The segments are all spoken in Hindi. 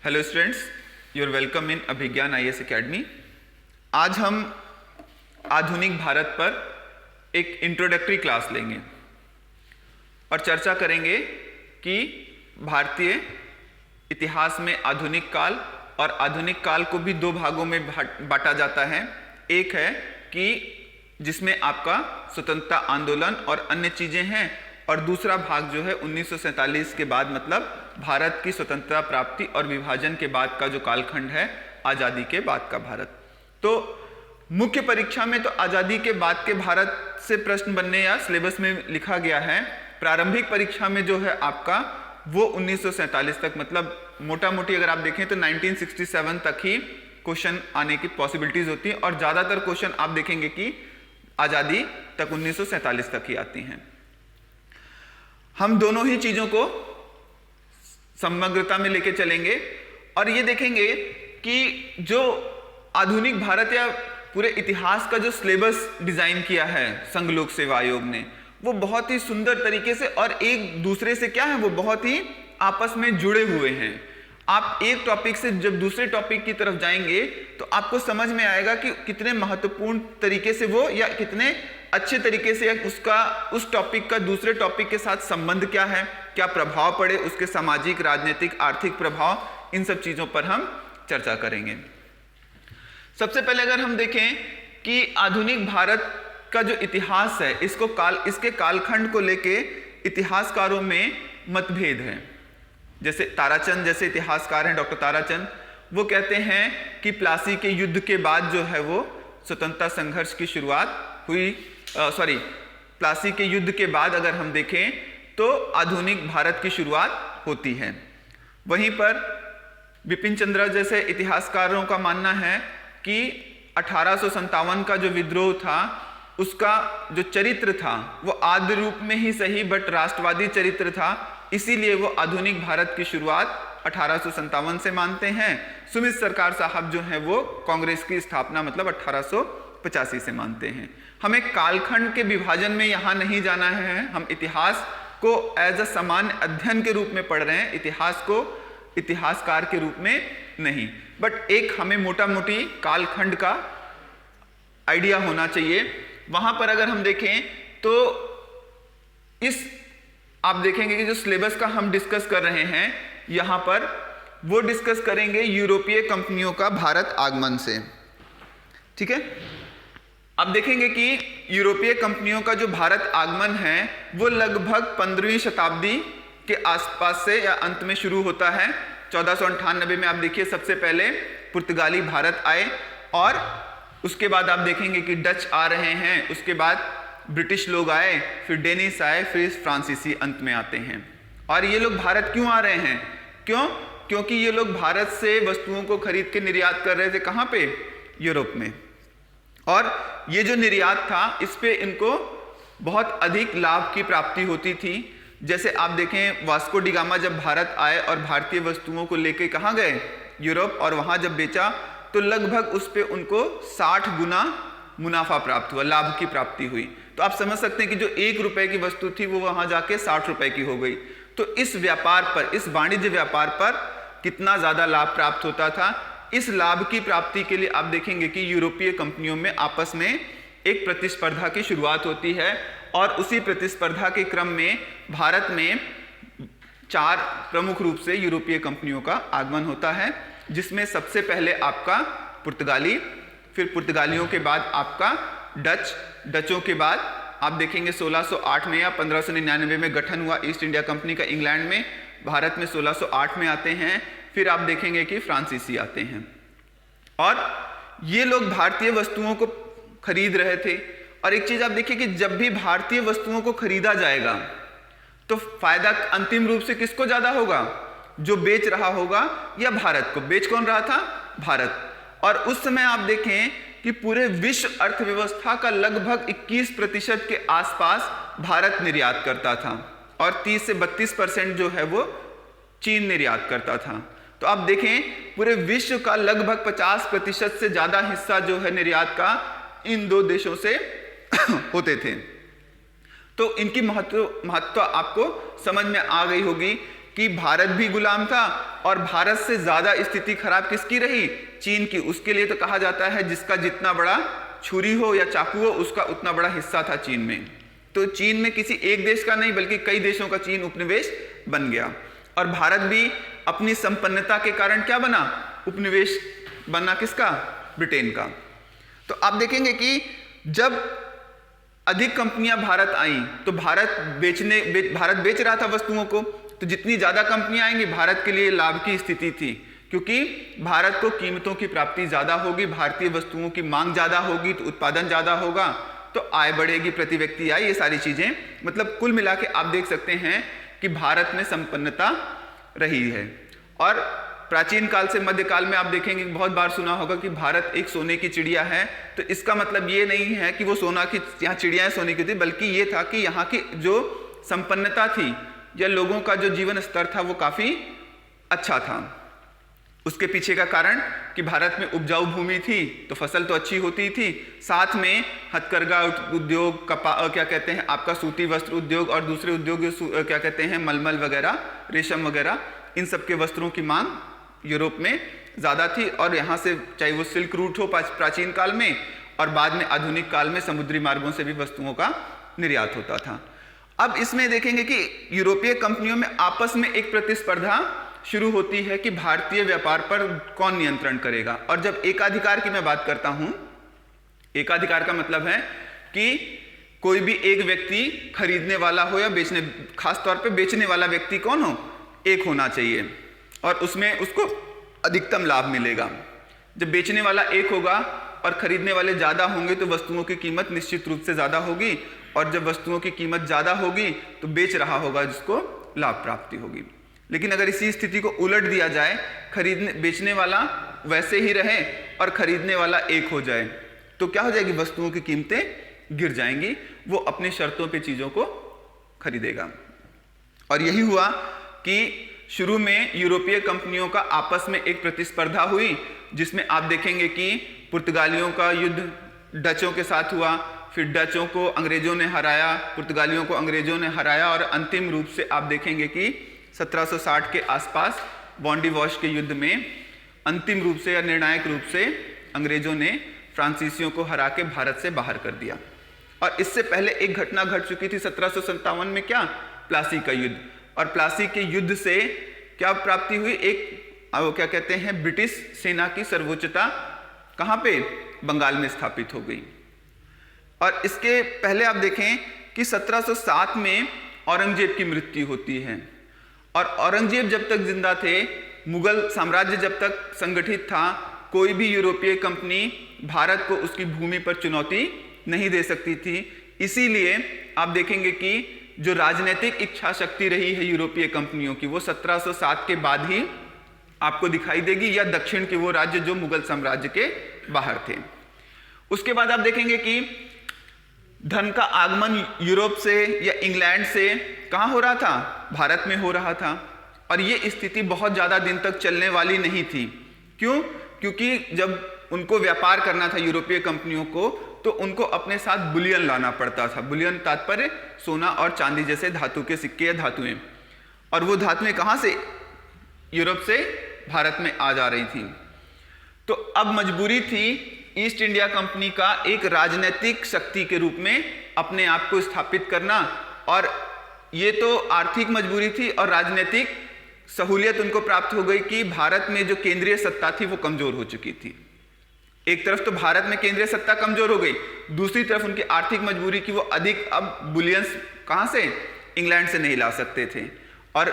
Hello students, you're welcome in Abhigyan IAS academy. आज हम आधुनिक भारत पर एक इंट्रोडक्टरी क्लास लेंगे और चर्चा करेंगे कि भारतीय इतिहास में आधुनिक काल और आधुनिक काल को भी दो भागों में बांटा जाता है। एक है कि जिसमें आपका स्वतंत्रता आंदोलन और अन्य चीज़ें हैं, और दूसरा भाग जो है 1947 के बाद, मतलब भारत की स्वतंत्रता प्राप्ति और विभाजन के बाद का जो कालखंड है, आज़ादी के बाद का भारत। तो मुख्य परीक्षा में तो आज़ादी के बाद के भारत से प्रश्न बनने या सिलेबस में लिखा गया है। प्रारंभिक परीक्षा में जो है आपका वो 1947 तक, मतलब मोटा मोटी अगर आप देखें तो 1967 तक ही क्वेश्चन आने की पॉसिबिलिटीज होती है, और ज़्यादातर क्वेश्चन आप देखेंगे कि आज़ादी तक 1947 तक ही आती हैं। हम दोनों ही चीज़ों को समग्रता में लेके चलेंगे और ये देखेंगे कि जो आधुनिक भारत या पूरे इतिहास का जो सिलेबस डिज़ाइन किया है संघ लोक सेवा आयोग ने, वो बहुत ही सुंदर तरीके से और एक दूसरे से क्या है, वो बहुत ही आपस में जुड़े हुए हैं। आप एक टॉपिक से जब दूसरे टॉपिक की तरफ जाएंगे तो आपको समझ में आएगा कि कितने महत्वपूर्ण तरीके से वो, या कितने अच्छे तरीके से उसका उस टॉपिक का दूसरे टॉपिक के साथ संबंध क्या है, क्या प्रभाव पड़े, उसके सामाजिक, राजनीतिक, आर्थिक प्रभाव, इन सब चीज़ों पर हम चर्चा करेंगे। सबसे पहले अगर हम देखें कि आधुनिक भारत का जो इतिहास है, इसके कालखंड को लेके इतिहासकारों में मतभेद है। जैसे ताराचंद जैसे इतिहासकार हैं, डॉक्टर ताराचंद, वो कहते हैं कि प्लासी के युद्ध के बाद जो है वो स्वतंत्रता संघर्ष की शुरुआत हुई। प्लासी के युद्ध के बाद अगर हम देखें तो आधुनिक भारत की शुरुआत होती है। वहीं पर बिपिन चंद्र जैसे इतिहासकारों का मानना है कि 1857 का जो विद्रोह था, उसका जो चरित्र था वो आद्य रूप में ही सही बट राष्ट्रवादी चरित्र था, इसीलिए वो आधुनिक भारत की शुरुआत 1857 से मानते हैं। सुमित सरकार साहब जो हैं वो कांग्रेस की स्थापना मतलब 1885 से मानते हैं। हमें कालखंड के विभाजन में यहाँ नहीं जाना है, हम इतिहास को एज अ सामान्य अध्ययन के रूप में पढ़ रहे हैं, इतिहास को इतिहासकार के रूप में नहीं। बट एक हमें मोटा मोटी कालखंड का आइडिया होना चाहिए। वहाँ पर अगर हम देखें तो आप देखेंगे कि जो सिलेबस का हम डिस्कस कर रहे हैं यहाँ पर, वो डिस्कस करेंगे यूरोपीय कंपनियों का भारत आगमन से। ठीक है, आप देखेंगे कि यूरोपीय कंपनियों का जो भारत आगमन है वो लगभग 15वीं शताब्दी के आसपास से या अंत में शुरू होता है। 1498 में आप देखिए सबसे पहले पुर्तगाली भारत आए, और उसके बाद आप देखेंगे कि डच आ रहे हैं, उसके बाद ब्रिटिश लोग आए, फिर डेनिस आए, फिर फ्रांसीसी अंत में आते हैं। और ये लोग भारत क्यों आ रहे हैं? क्योंकि ये लोग भारत से वस्तुओं को खरीद के निर्यात कर रहे थे। कहाँ पे? यूरोप में। और ये जो निर्यात था, इस पे इनको बहुत अधिक लाभ की प्राप्ति होती थी। जैसे आप देखें, वास्को डी गामा जब भारत आए और भारतीय वस्तुओं को लेके कहाँ गए? यूरोप, और वहाँ जब बेचा तो लगभग उस पे उनको 60 गुना मुनाफा प्राप्त हुआ, लाभ की प्राप्ति हुई। तो आप समझ सकते हैं कि जो 1 रुपए की वस्तु थी वो वहाँ जाके 60 रुपए की हो गई। तो इस व्यापार पर, इस वाणिज्य व्यापार पर कितना ज़्यादा लाभ प्राप्त होता था। इस लाभ की प्राप्ति के लिए आप देखेंगे कि यूरोपीय कंपनियों में आपस में एक प्रतिस्पर्धा की शुरुआत होती है, और उसी प्रतिस्पर्धा के क्रम में भारत में 4 प्रमुख रूप से यूरोपीय कंपनियों का आगमन होता है, जिसमें सबसे पहले आपका पुर्तगाली, फिर पुर्तगालियों के बाद आपका डच, डचों के बाद आप देखेंगे 1608 में या 1599 में गठन हुआ ईस्ट इंडिया कंपनी का इंग्लैंड में, भारत में 1608 में आते हैं। फिर आप देखेंगे कि फ्रांसीसी आते हैं, और ये लोग भारतीय वस्तुओं को खरीद रहे थे। और एक चीज आप देखिए कि जब भी भारतीय वस्तुओं को खरीदा जाएगा तो फायदा अंतिम रूप से किसको ज्यादा होगा? जो बेच रहा होगा या भारत को? बेच कौन रहा था? भारत। और उस समय आप देखें कि पूरे विश्व अर्थव्यवस्था का लगभग 21% के आसपास भारत निर्यात करता था, और 30 से 32% जो है वो चीन निर्यात करता था। तो आप देखें पूरे विश्व का लगभग 50% से ज्यादा हिस्सा जो है निर्यात का इन 2 देशों से होते थे। तो इनकी महत्व आपको समझ में आ गई होगी कि भारत भी गुलाम था और भारत से ज्यादा स्थिति खराब किसकी रही? चीन की। उसके लिए तो कहा जाता है जिसका जितना बड़ा छुरी हो या चाकू हो उसका उतना बड़ा हिस्सा था चीन में। तो चीन में किसी एक देश का नहीं बल्कि कई देशों का चीन उपनिवेश बन गया। और भारत भी अपनी संपन्नता के कारण क्या बना? उपनिवेश बना। किसका? ब्रिटेन का। तो आप देखेंगे कि जब अधिक कंपनियां भारत आईं तो भारत बेच रहा था वस्तुओं को, तो जितनी ज्यादा कंपनियां आएंगी भारत के लिए लाभ की स्थिति थी, क्योंकि भारत को कीमतों की प्राप्ति ज्यादा होगी, भारतीय वस्तुओं की मांग ज्यादा होगी तो उत्पादन ज्यादा होगा, तो आय बढ़ेगी, प्रति व्यक्ति आय, ये सारी चीजें। मतलब कुल मिला के आप देख सकते हैं कि भारत में संपन्नता रही है। और प्राचीन काल से मध्यकाल में आप देखेंगे, बहुत बार सुना होगा कि भारत एक सोने की चिड़िया है। तो इसका मतलब ये नहीं है कि वो सोना की यहाँ चिड़ियाएं सोने की थी, बल्कि ये था कि यहाँ की जो संपन्नता थी या लोगों का जो जीवन स्तर था वो काफी अच्छा था। उसके पीछे का कारण कि भारत में उपजाऊ भूमि थी तो फसल तो अच्छी होती थी, साथ में हथकरघा उद्योग, क्या कहते हैं आपका सूती वस्त्र उद्योग और दूसरे उद्योग क्या कहते हैं मलमल वगैरह, रेशम वगैरह, इन सब के वस्त्रों की मांग यूरोप में ज़्यादा थी। और यहाँ से चाहे वो सिल्क रूट हो प्राचीन काल में और बाद में आधुनिक काल में समुद्री मार्गों से भी वस्तुओं का निर्यात होता था। अब इसमें देखेंगे कि यूरोपीय कंपनियों में आपस में एक प्रतिस्पर्धा शुरू होती है कि भारतीय व्यापार पर कौन नियंत्रण करेगा। और जब एकाधिकार की मैं बात करता हूं, एकाधिकार का मतलब है कि कोई भी एक व्यक्ति खरीदने वाला हो या बेचने, खासतौर पे बेचने वाला व्यक्ति कौन हो? एक होना चाहिए और उसमें उसको अधिकतम लाभ मिलेगा। जब बेचने वाला एक होगा और खरीदने वाले ज्यादा होंगे तो वस्तुओं की कीमत निश्चित रूप से ज्यादा होगी, और जब वस्तुओं की कीमत ज्यादा होगी तो बेच रहा होगा जिसको लाभ प्राप्ति होगी। लेकिन अगर इसी स्थिति को उलट दिया जाए, बेचने वाला वैसे ही रहे और खरीदने वाला एक हो जाए, तो क्या हो जाएगी? वस्तुओं की कीमतें गिर जाएंगी, वो अपनी शर्तों पे चीजों को खरीदेगा। और यही हुआ कि शुरू में यूरोपीय कंपनियों का आपस में एक प्रतिस्पर्धा हुई, जिसमें आप देखेंगे कि पुर्तगालियों का युद्ध डचों के साथ हुआ, फिर डचों को अंग्रेजों ने हराया, पुर्तगालियों को अंग्रेजों ने हराया, और अंतिम रूप से आप देखेंगे कि 1760 के आसपास बॉन्डी वॉश के युद्ध में अंतिम रूप से या निर्णायक रूप से अंग्रेजों ने फ्रांसीसियों को हरा के भारत से बाहर कर दिया। और इससे पहले एक घटना घट चुकी थी 1757 में, क्या? प्लासी का युद्ध। और प्लासी के युद्ध से क्या प्राप्ति हुई? एक क्या कहते हैं ब्रिटिश सेना की सर्वोच्चता कहां पे? बंगाल में स्थापित हो गई। और इसके पहले आप देखें कि 1707 में औरंगजेब की मृत्यु होती है, और औरंगजेब जब तक जिंदा थे, मुगल साम्राज्य जब तक संगठित था, कोई भी यूरोपीय कंपनी भारत को उसकी भूमि पर चुनौती नहीं दे सकती थी। इसीलिए आप देखेंगे कि जो राजनीतिक इच्छा शक्ति रही है यूरोपीय कंपनियों की, वो 1707 के बाद ही आपको दिखाई देगी, या दक्षिण के वो राज्य जो मुगल साम्राज्य के बाहर थे। उसके बाद आप देखेंगे कि धन का आगमन यूरोप से या इंग्लैंड से कहां हो रहा था? भारत में हो रहा था। और ये स्थिति बहुत ज्यादा दिन तक चलने वाली नहीं थी। क्यों? क्योंकि जब उनको व्यापार करना था यूरोपीय कंपनियों को, तो उनको अपने साथ बुलियन लाना पड़ता था। बुलियन तात्पर्य सोना और चांदी जैसे धातु के सिक्के या धातुएं, और वो धातुएं कहां से? यूरोप से भारत में आ जा रही थी। तो अब मजबूरी थी ईस्ट इंडिया कंपनी का एक राजनीतिक शक्ति के रूप में अपने आप को स्थापित करना, और ये तो आर्थिक मजबूरी थी और राजनीतिक सहूलियत उनको प्राप्त हो गई कि भारत में जो केंद्रीय सत्ता थी वो कमजोर हो चुकी थी। एक तरफ तो भारत में केंद्रीय सत्ता कमजोर हो गई, दूसरी तरफ उनकी आर्थिक मजबूरी की वो अधिक अब बुलियंस कहां से? इंग्लैंड से नहीं ला सकते थे। और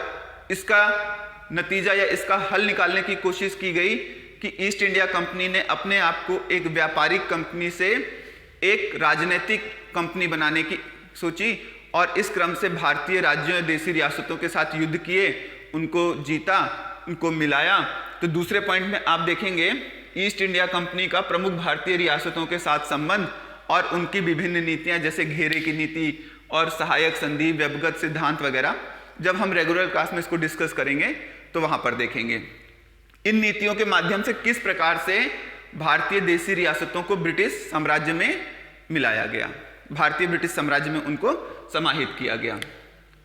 इसका नतीजा या इसका हल निकालने की कोशिश की गई कि ईस्ट इंडिया कंपनी ने अपने आप को एक व्यापारिक कंपनी से एक राजनीतिक कंपनी बनाने की सोची, और इस क्रम से भारतीय राज्यों या देशी रियासतों के साथ युद्ध किए, उनको जीता, उनको मिलाया। तो दूसरे पॉइंट में आप देखेंगे ईस्ट इंडिया कंपनी का प्रमुख भारतीय रियासतों के साथ संबंध और उनकी विभिन्न नीतियां, जैसे घेरे की नीति और सहायक संधि, व्यवगत सिद्धांत वगैरह, जब हम रेगुलर क्लास में इसको डिस्कस करेंगे तो वहां पर देखेंगे इन नीतियों के माध्यम से किस प्रकार से भारतीय देशी रियासतों को ब्रिटिश साम्राज्य में मिलाया गया, भारतीय ब्रिटिश साम्राज्य में उनको समाहित किया गया।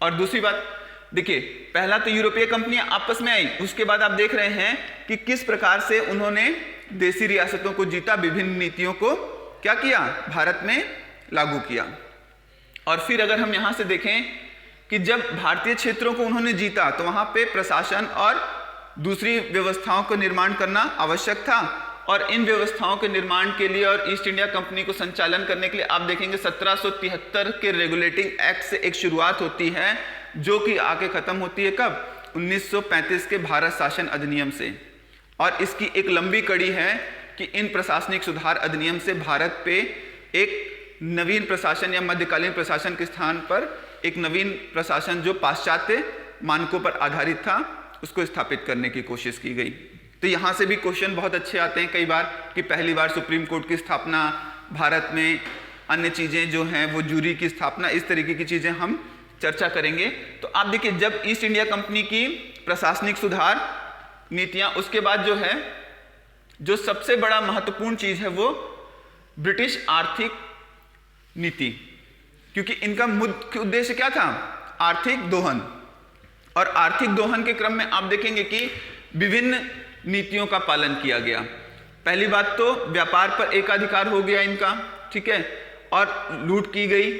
और दूसरी बात, देखिए, पहला तो यूरोपीय कंपनियां आपस में आई, उसके बाद आप देख रहे हैं कि किस प्रकार से उन्होंने देशी रियासतों को जीता, विभिन्न नीतियों को क्या किया, भारत में लागू किया। और फिर अगर हम यहां से देखें कि जब भारतीय क्षेत्रों को उन्होंने जीता तो वहां पे प्रशासन और दूसरी व्यवस्थाओं का निर्माण करना आवश्यक था, और इन व्यवस्थाओं के निर्माण के लिए और ईस्ट इंडिया कंपनी को संचालन करने के लिए आप देखेंगे 1773 के रेगुलेटिंग एक्ट से एक शुरुआत होती है, जो कि आके खत्म होती है कब, 1935 के भारत शासन अधिनियम से। और इसकी एक लंबी कड़ी है कि इन प्रशासनिक सुधार अधिनियम से भारत पे एक नवीन प्रशासन या मध्यकालीन प्रशासन के स्थान पर एक नवीन प्रशासन जो पाश्चात्य मानकों पर आधारित था उसको स्थापित करने की कोशिश की गई। तो यहाँ से भी क्वेश्चन बहुत अच्छे आते हैं कई बार कि पहली बार सुप्रीम कोर्ट की स्थापना भारत में, अन्य चीज़ें जो हैं वो जूरी की स्थापना, इस तरीके की चीज़ें हम चर्चा करेंगे। तो आप देखिए, जब ईस्ट इंडिया कंपनी की प्रशासनिक सुधार नीतियाँ, उसके बाद जो है जो सबसे बड़ा महत्वपूर्ण चीज़ है वो ब्रिटिश आर्थिक नीति, क्योंकि इनका मुख्य उद्देश्य क्या था, आर्थिक दोहन। और आर्थिक दोहन के क्रम में आप देखेंगे कि विभिन्न नीतियों का पालन किया गया। पहली बात तो व्यापार पर एकाधिकार हो गया इनका, ठीक है, और लूट की गई,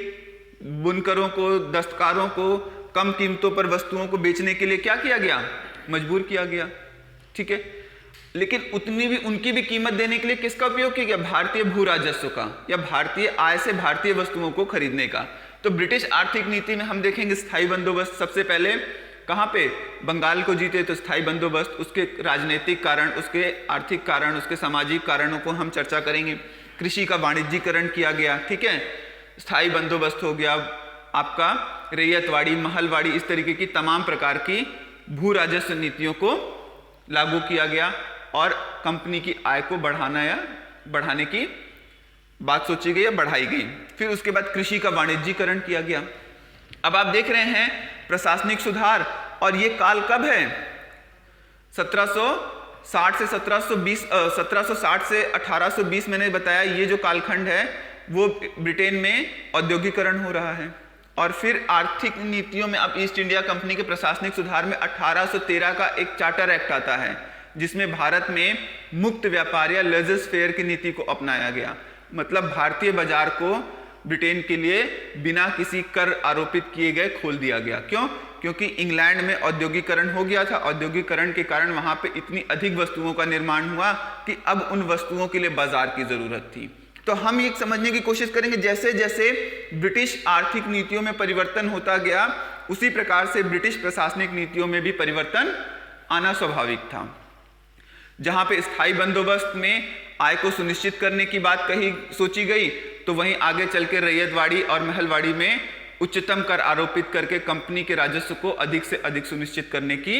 बुनकरों को, दस्तकारों को कम कीमतों पर वस्तुओं को बेचने के लिए क्या किया गया, मजबूर किया गया, ठीक है। लेकिन उनकी भी कीमत देने के लिए किसका उपयोग किया गया, भारतीय भू राजस्व का, या भारतीय आय से भारतीय वस्तुओं को खरीदने का। तो ब्रिटिश आर्थिक नीति में हम देखेंगे स्थायी बंदोबस्त, सबसे पहले कहाँ पे, बंगाल को जीते तो स्थायी बंदोबस्त, उसके राजनीतिक कारण, उसके आर्थिक कारण, उसके सामाजिक कारणों को हम चर्चा करेंगे। कृषि का वाणिज्यीकरण किया गया, ठीक है, स्थायी बंदोबस्त हो गया आपका, रैयतवाड़ी, महलवाड़ी, इस तरीके की तमाम प्रकार की भू राजस्व नीतियों को लागू किया गया और कंपनी की आय को बढ़ाना या बढ़ाने की बात सोची गई या बढ़ाई गई। फिर उसके बाद कृषि का वाणिज्यीकरण किया गया। अब आप देख रहे हैं प्रशासनिक सुधार, और ये काल कब है, 1760 से 1720, 1760 से 1820 मैंने बताया, ये जो कालखंड है वो ब्रिटेन में औद्योगिकरण हो रहा है। और फिर आर्थिक नीतियों में अब ईस्ट इंडिया कंपनी के प्रशासनिक सुधार में 1813 का एक चार्टर एक्ट आता है, जिसमें भारत में मुक्त व्यापार या लेजर्स फेयर की नीति को अपनाया गया। मतलब भारतीय बाजार को ब्रिटेन के लिए बिना किसी कर आरोपित किए गए खोल दिया गया। क्यों? क्योंकि इंग्लैंड में औद्योगिकरण हो गया था, औद्योगिकरण के कारण वहां पे इतनी अधिक वस्तुओं का निर्माण हुआ कि अब उन वस्तुओं के लिए बाजार की जरूरत थी। तो हम ये समझने की कोशिश करेंगे, जैसे जैसे ब्रिटिश आर्थिक नीतियों में परिवर्तन होता गया, उसी प्रकार से ब्रिटिश प्रशासनिक नीतियों में भी परिवर्तन आना स्वाभाविक था। जहां पे स्थायी बंदोबस्त में आय को सुनिश्चित करने की बात सोची गई, तो वहीं आगे चल के रैयतवाड़ी और महलवाड़ी में उच्चतम कर आरोपित करके कंपनी के राजस्व को अधिक से अधिक सुनिश्चित करने की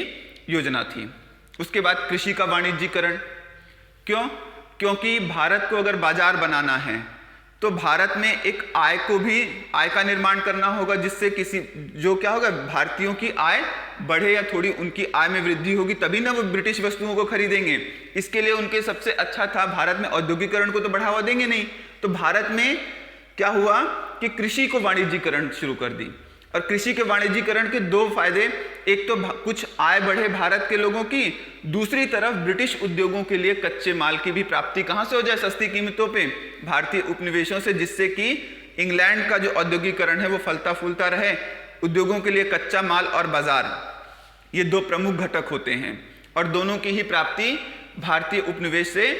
योजना थी। उसके बाद कृषि का वाणिज्यीकरण। क्यों? क्योंकि भारत को अगर बाजार बनाना है तो भारत में एक आय का निर्माण करना होगा, जिससे क्या होगा, भारतीयों की आय बढ़े या थोड़ी उनकी आय में वृद्धि होगी, तभी ना वो ब्रिटिश वस्तुओं को खरीदेंगे। इसके लिए उनके सबसे अच्छा था, भारत में औद्योगिकरण को तो बढ़ावा देंगे नहीं, तो भारत में क्या हुआ कि कृषि को वाणिज्यीकरण शुरू कर दी। और कृषि के वाणिज्यीकरण के दो फायदे, एक तो कुछ आय बढ़े भारत के लोगों की, दूसरी तरफ ब्रिटिश उद्योगों के लिए कच्चे माल की भी प्राप्ति कहां से हो जाए, सस्ती कीमतों पे, भारतीय उपनिवेशों से, जिससे कि इंग्लैंड का जो औद्योगिकरण है वो फलता फूलता रहे। उद्योगों के लिए कच्चा माल और बाजार, ये दो प्रमुख घटक होते हैं, और दोनों की ही प्राप्ति भारतीय उपनिवेश से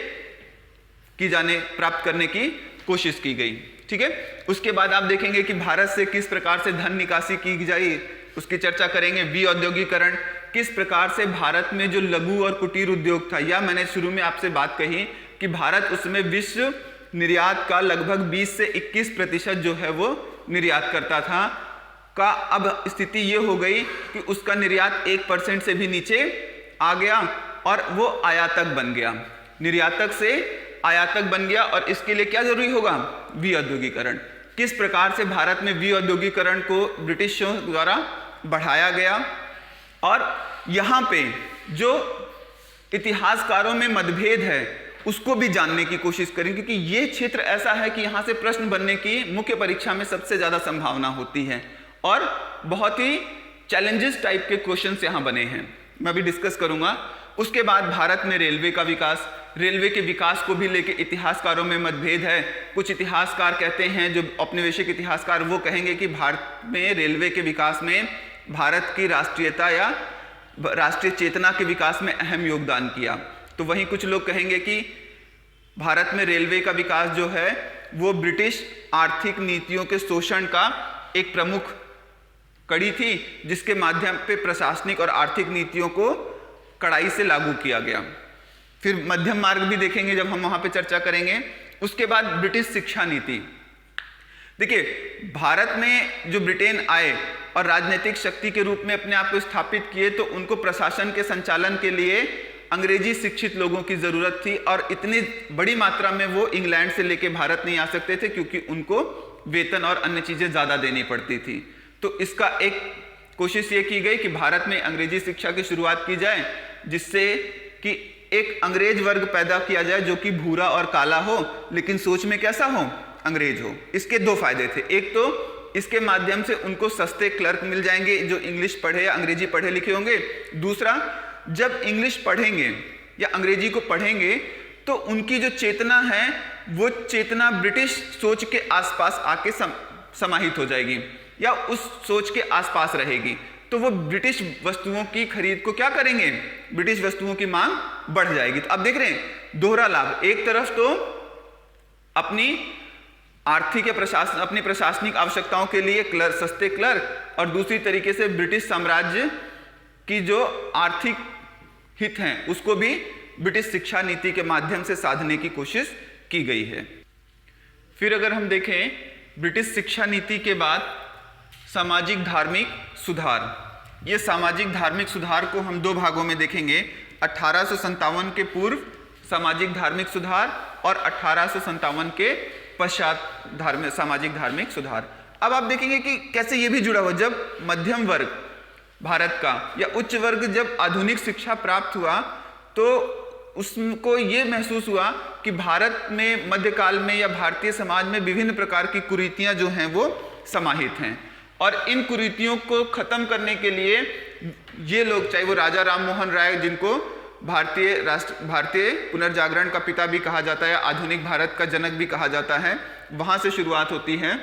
प्राप्त करने की कोशिश की गई। ठीक है। उसके बाद आप देखेंगे कि भारत से किस प्रकार से धन निकासी की जाए, उसकी चर्चा करेंगे। विऔद्योगिकरण, किस प्रकार से भारत में जो लघु और कुटीर उद्योग था, या मैंने शुरू में आपसे बात कही कि भारत उसमें विश्व निर्यात का लगभग 20 से 21% जो है वो निर्यात करता था, का अब स्थिति ये हो गई कि उसका निर्यात 1% से भी नीचे आ गया और वो आयातक बन गया, निर्यातक से आयातक बन गया। और इसके लिए क्या जरूरी होगा, विऔद्योगिकरण। किस प्रकार से भारत में विऔद्योगिकरण को ब्रिटिशों द्वारा बढ़ाया गया, और यहाँ पे जो इतिहासकारों में मतभेद है उसको भी जानने की कोशिश करें, क्योंकि ये क्षेत्र ऐसा है कि यहाँ से प्रश्न बनने की मुख्य परीक्षा में सबसे ज़्यादा संभावना होती है और बहुत ही चैलेंजेस टाइप के क्वेश्चंस यहाँ बने हैं, मैं भी डिस्कस करूंगा। उसके बाद भारत में रेलवे का विकास, रेलवे के विकास को भी लेके इतिहासकारों में मतभेद है। कुछ इतिहासकार कहते हैं, जो औपनिवेशिक इतिहासकार, वो कहेंगे कि भारत में रेलवे के विकास में भारत की राष्ट्रीयता या राष्ट्रीय चेतना के विकास में अहम योगदान किया। तो वहीं कुछ लोग कहेंगे कि भारत में रेलवे का विकास जो है वो ब्रिटिश आर्थिक नीतियों के शोषण का एक प्रमुख कड़ी थी, जिसके माध्यम पे प्रशासनिक और आर्थिक नीतियों को कड़ाई से लागू किया गया। फिर मध्यम मार्ग भी देखेंगे जब हम वहां पे चर्चा करेंगे। उसके बाद ब्रिटिश शिक्षा नीति। देखिए, भारत में जो ब्रिटेन आए और राजनीतिक शक्ति के रूप में अपने आप को स्थापित किए, तो उनको प्रशासन के संचालन के लिए अंग्रेजी शिक्षित लोगों की जरूरत थी, और इतनी बड़ी मात्रा में वो इंग्लैंड से लेके भारत नहीं आ सकते थे, क्योंकि उनको वेतन और अन्य चीजें ज्यादा देनी पड़ती थी। तो इसका एक कोशिश ये की गई कि भारत में अंग्रेजी शिक्षा की शुरुआत की जाए, जिससे कि एक अंग्रेज वर्ग पैदा किया जाए जो कि भूरा और काला हो, लेकिन सोच में कैसा हो, अंग्रेज हो। इसके दो फायदे थे। एक तो इसके माध्यम से उनको सस्ते क्लर्क मिल जाएंगे जो इंग्लिश पढ़े या अंग्रेजी पढ़े लिखे होंगे। दूसरा, जब इंग्लिश पढ़ेंगे या अंग्रेजी को पढ़ेंगे तो उनकी जो चेतना है वो चेतना ब्रिटिश सोच के आसपास आके समाहित हो जाएगी या उस सोच के आसपास रहेगी। तो वो ब्रिटिश वस्तुओं की खरीद को क्या करेंगे, ब्रिटिश वस्तुओं की मांग बढ़ जाएगी। तो अब देख रहे हैं दोहरा लाभ, एक तरफ तो अपनी आर्थिक या अपनी प्रशासनिक आवश्यकताओं के लिए सस्ते क्लर्क, और दूसरी तरीके से ब्रिटिश साम्राज्य की जो आर्थिक हित हैं उसको भी ब्रिटिश शिक्षा नीति के माध्यम से साधने की कोशिश की गई है। फिर अगर हम देखें ब्रिटिश शिक्षा नीति के बाद सामाजिक धार्मिक सुधार, ये सामाजिक धार्मिक सुधार को हम दो भागों में देखेंगे, 1857 के पूर्व सामाजिक धार्मिक सुधार और 1857 के पश्चात सामाजिक धार्मिक सुधार। अब आप देखेंगे कि कैसे ये भी जुड़ा हुआ, जब मध्यम वर्ग भारत का या उच्च वर्ग जब आधुनिक शिक्षा प्राप्त हुआ तो उसको ये महसूस हुआ कि भारत में मध्यकाल में या भारतीय समाज में विभिन्न प्रकार की कुरीतियां जो हैं वो समाहित हैं, और इन कुरीतियों को खत्म करने के लिए ये लोग, चाहे वो राजा राम मोहन राय, जिनको भारतीय पुनर्जागरण का पिता भी कहा जाता है, आधुनिक भारत का जनक भी कहा जाता है, वहां से शुरुआत होती है।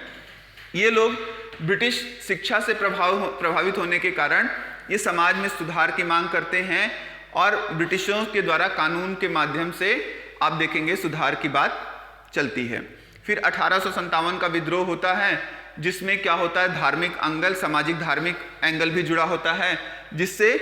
ये लोग ब्रिटिश शिक्षा से प्रभावित होने के कारण ये समाज में सुधार की मांग करते हैं, और ब्रिटिशों के द्वारा कानून के माध्यम से आप देखेंगे सुधार की बात चलती है। फिर 1857 का विद्रोह होता है, जिसमें क्या होता है, धार्मिक एंगल, सामाजिक धार्मिक एंगल भी जुड़ा होता है, जिससे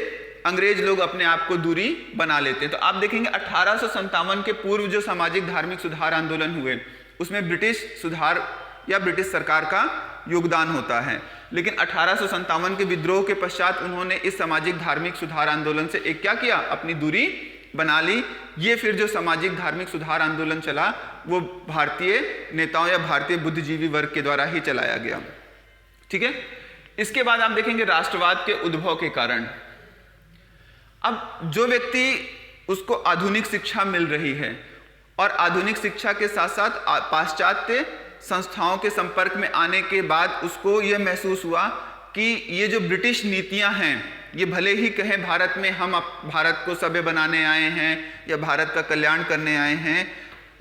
अंग्रेज लोग अपने आप को दूरी बना लेते हैं। तो आप देखेंगे 1857 के पूर्व जो सामाजिक धार्मिक सुधार आंदोलन हुए उसमें ब्रिटिश सुधार या ब्रिटिश सरकार का योगदान होता है, लेकिन 1857 के विद्रोह के पश्चात उन्होंने इस सामाजिक धार्मिक सुधार आंदोलन से एक क्या किया, अपनी दूरी बना ली। ये फिर जो सामाजिक धार्मिक सुधार आंदोलन चला वो भारतीय नेताओं या भारतीय बुद्धिजीवी वर्ग के द्वारा ही चलाया गया। ठीक है, इसके बाद आप देखेंगे राष्ट्रवाद के उद्भव के कारण। अब जो व्यक्ति उसको आधुनिक शिक्षा मिल रही है और आधुनिक शिक्षा के साथ साथ पाश्चात्य संस्थाओं के संपर्क में आने के बाद उसको यह महसूस हुआ कि ये जो ब्रिटिश नीतियां हैं, ये भले ही कहें भारत में हम भारत को सभ्य बनाने आए हैं या भारत का कल्याण करने आए हैं,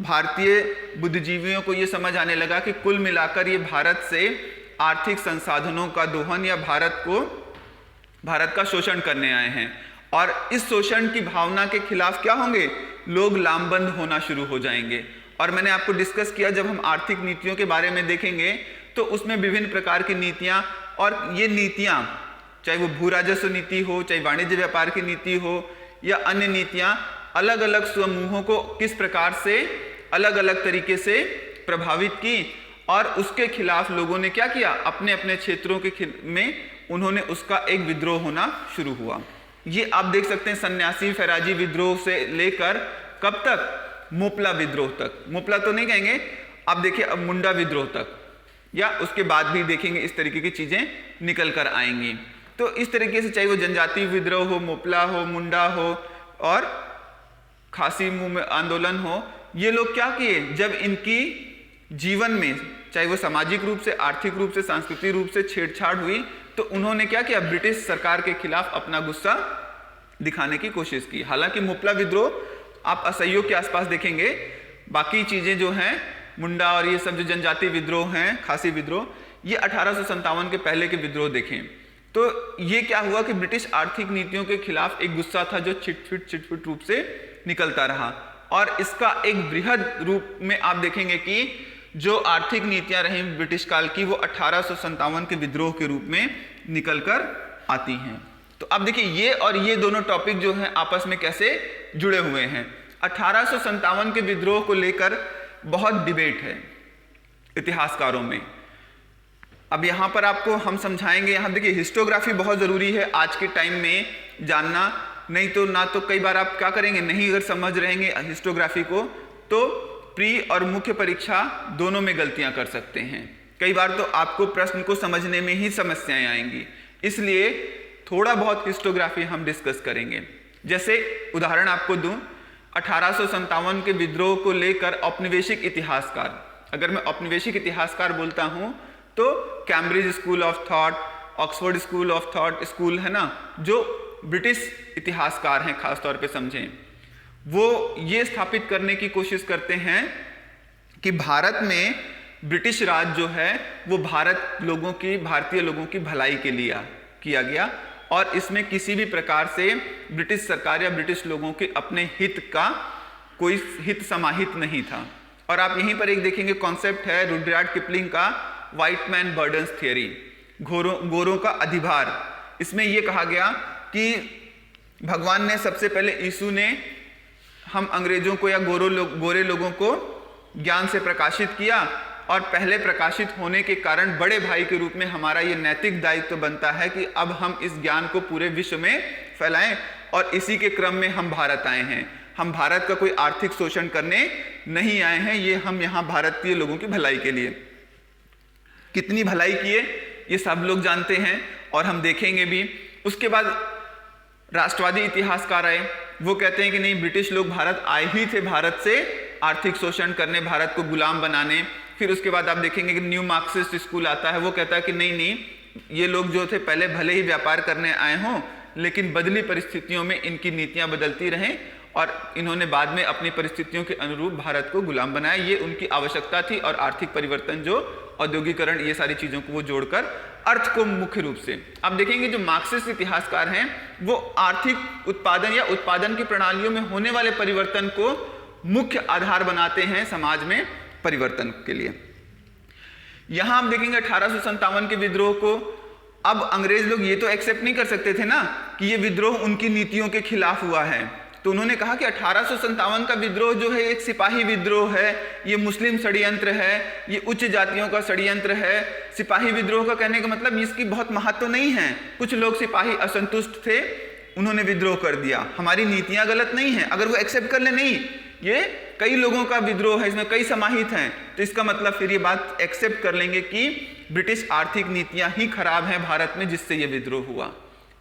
भारतीय बुद्धिजीवियों को ये समझ आने लगा कि कुल मिलाकर ये भारत से आर्थिक संसाधनों का दोहन या भारत का शोषण करने आए हैं, और इस शोषण की भावना के खिलाफ क्या होंगे, लोग लामबंद होना शुरू हो जाएंगे। और मैंने आपको डिस्कस किया, जब हम आर्थिक नीतियों के बारे में देखेंगे तो उसमें विभिन्न प्रकार की नीतियां, और ये नीतियां चाहे वो भू राजस्व नीति हो, चाहे वाणिज्य व्यापार की नीति हो या अन्य नीतियां, अलग अलग समूहों को किस प्रकार से अलग अलग तरीके से प्रभावित की, और उसके खिलाफ लोगों ने क्या किया, अपने अपने क्षेत्रों के में उन्होंने उसका एक विद्रोह होना शुरू हुआ। ये आप देख सकते हैं सन्यासी फैराजी विद्रोह से लेकर कब तक, मोपला विद्रोह तक, मोपला तो नहीं कहेंगे, आप देखिए अब मुंडा विद्रोह तक, या उसके बाद भी देखेंगे इस तरीके की चीजें निकल कर आएंगी। तो इस तरीके से चाहे वो जनजातीय विद्रोह हो, मोपला हो, मुंडा हो और खासी मुंह आंदोलन हो, ये लोग क्या किए, जब इनकी जीवन में चाहे वो सामाजिक रूप से, आर्थिक रूप से, सांस्कृतिक रूप से छेड़छाड़ हुई तो उन्होंने क्या किया, ब्रिटिश सरकार के खिलाफ अपना गुस्सा दिखाने की कोशिश की। हालांकि मुपला विद्रोह आप असहयोग के आसपास देखेंगे, बाकी चीजें जो हैं मुंडा और ये सब जो जनजातीय विद्रोह हैं, खासी विद्रोह, ये 1857 के पहले के विद्रोह देखें तो ये क्या हुआ कि ब्रिटिश आर्थिक नीतियों के खिलाफ एक गुस्सा था जो छिटफिट रूप से निकलता रहा। और इसका एक बृहद रूप में आप देखेंगे कि जो आर्थिक नीतियां रही ब्रिटिश काल की वो 1857 के विद्रोह के रूप में निकलकर आती हैं। तो अब देखिए ये और ये दोनों टॉपिक जो हैं आपस में कैसे जुड़े हुए हैं। 1857 के विद्रोह को लेकर बहुत डिबेट है इतिहासकारों में। अब यहाँ पर आपको हम समझाएंगे, यहाँ देखिए हिस्टोग्राफी बहुत ज़रूरी है आज के टाइम में जानना, नहीं तो ना तो कई बार आप क्या करेंगे, नहीं अगर समझ रहेंगे हिस्टोग्राफी को तो प्री और मुख्य परीक्षा दोनों में गलतियाँ कर सकते हैं। कई बार तो आपको प्रश्न को समझने में ही समस्याएं आएंगी, इसलिए थोड़ा बहुत हिस्टोग्राफी हम डिस्कस करेंगे। जैसे उदाहरण आपको दूं, 1857 के विद्रोह को लेकर औपनिवेशिक इतिहासकार, अगर मैं औपनिवेशिक इतिहासकार बोलता हूं तो Cambridge school of thought, Oxford school of thought school है ना, जो ब्रिटिश इतिहासकार हैं खासतौर पे समझें, वो ये स्थापित करने की कोशिश करते हैं कि भारत में ब्रिटिश राज जो है वो भारतीय लोगों की भलाई के लिए किया गया और इसमें किसी भी प्रकार से ब्रिटिश सरकार या ब्रिटिश लोगों के अपने हित का कोई हित समाहित नहीं था। और आप यहीं पर एक देखेंगे कॉन्सेप्ट है रुडयार्ड किपलिंग का व्हाइट मैन बर्डन्स थियरी, गोरों का अधिभार। इसमें यह कहा गया कि भगवान ने सबसे पहले, यीशु ने हम अंग्रेजों को या गोरे लोगों को ज्ञान से प्रकाशित किया और पहले प्रकाशित होने के कारण बड़े भाई के रूप में हमारा ये नैतिक दायित्व बनता है कि अब हम इस ज्ञान को पूरे विश्व में फैलाएं। और इसी के क्रम में हम भारत आए हैं। हम भारत का कोई आर्थिक शोषण करने नहीं आए हैं, ये हम यहाँ भारतीय लोगों की भलाई के लिए। कितनी भलाई किए ये सब लोग जानते हैं और हम देखेंगे भी। उसके बाद राष्ट्रवादी इतिहासकार आए, वो कहते हैं कि नहीं, ब्रिटिश लोग भारत आए ही थे भारत से आर्थिक शोषण करने, भारत को गुलाम बनाने। फिर उसके बाद आप देखेंगे कि न्यू मार्क्सिस्ट स्कूल आता है, वो कहता है कि नहीं, ये लोग जो थे पहले भले ही व्यापार करने आए हों लेकिन बदली परिस्थितियों में इनकी नीतियां बदलती रहें और इन्होंने बाद में अपनी परिस्थितियों के अनुरूप भारत को गुलाम बनाया। ये उनकी आवश्यकता थी और आर्थिक परिवर्तन जो औद्योगिकरण, ये सारी चीजों को वो जोड़कर अर्थ को मुख्य रूप से आप देखेंगे। जो मार्क्सिस्ट इतिहासकार हैं वो आर्थिक उत्पादन या उत्पादन की प्रणालियों में होने वाले परिवर्तन को मुख्य आधार बनाते हैं समाज में परिवर्तन के लिए। यहां आप देखेंगे 1857 के विद्रोह को, अब अंग्रेज लोग ये तो एक्सेप्ट नहीं कर सकते थे ना कि ये विद्रोह उनकी नीतियों के खिलाफ हुआ है, तो उन्होंने कहा कि 1857 का विद्रोह जो है एक सिपाही विद्रोह है, ये मुस्लिम षड्यंत्र है, ये उच्च जातियों का षड्यंत्र है। सिपाही विद्रोह का कहने का मतलब इसकी बहुत महत्व नहीं है, कुछ लोग सिपाही असंतुष्ट थे, उन्होंने विद्रोह कर दिया, हमारी नीतियां गलत नहीं है। अगर वो एक्सेप्ट कर ले नहीं ये कई लोगों का विद्रोह है, इसमें कई समाहित हैं, तो इसका मतलब फिर ये बात एक्सेप्ट कर लेंगे कि ब्रिटिश आर्थिक नीतियां ही खराब हैं भारत में जिससे ये विद्रोह हुआ।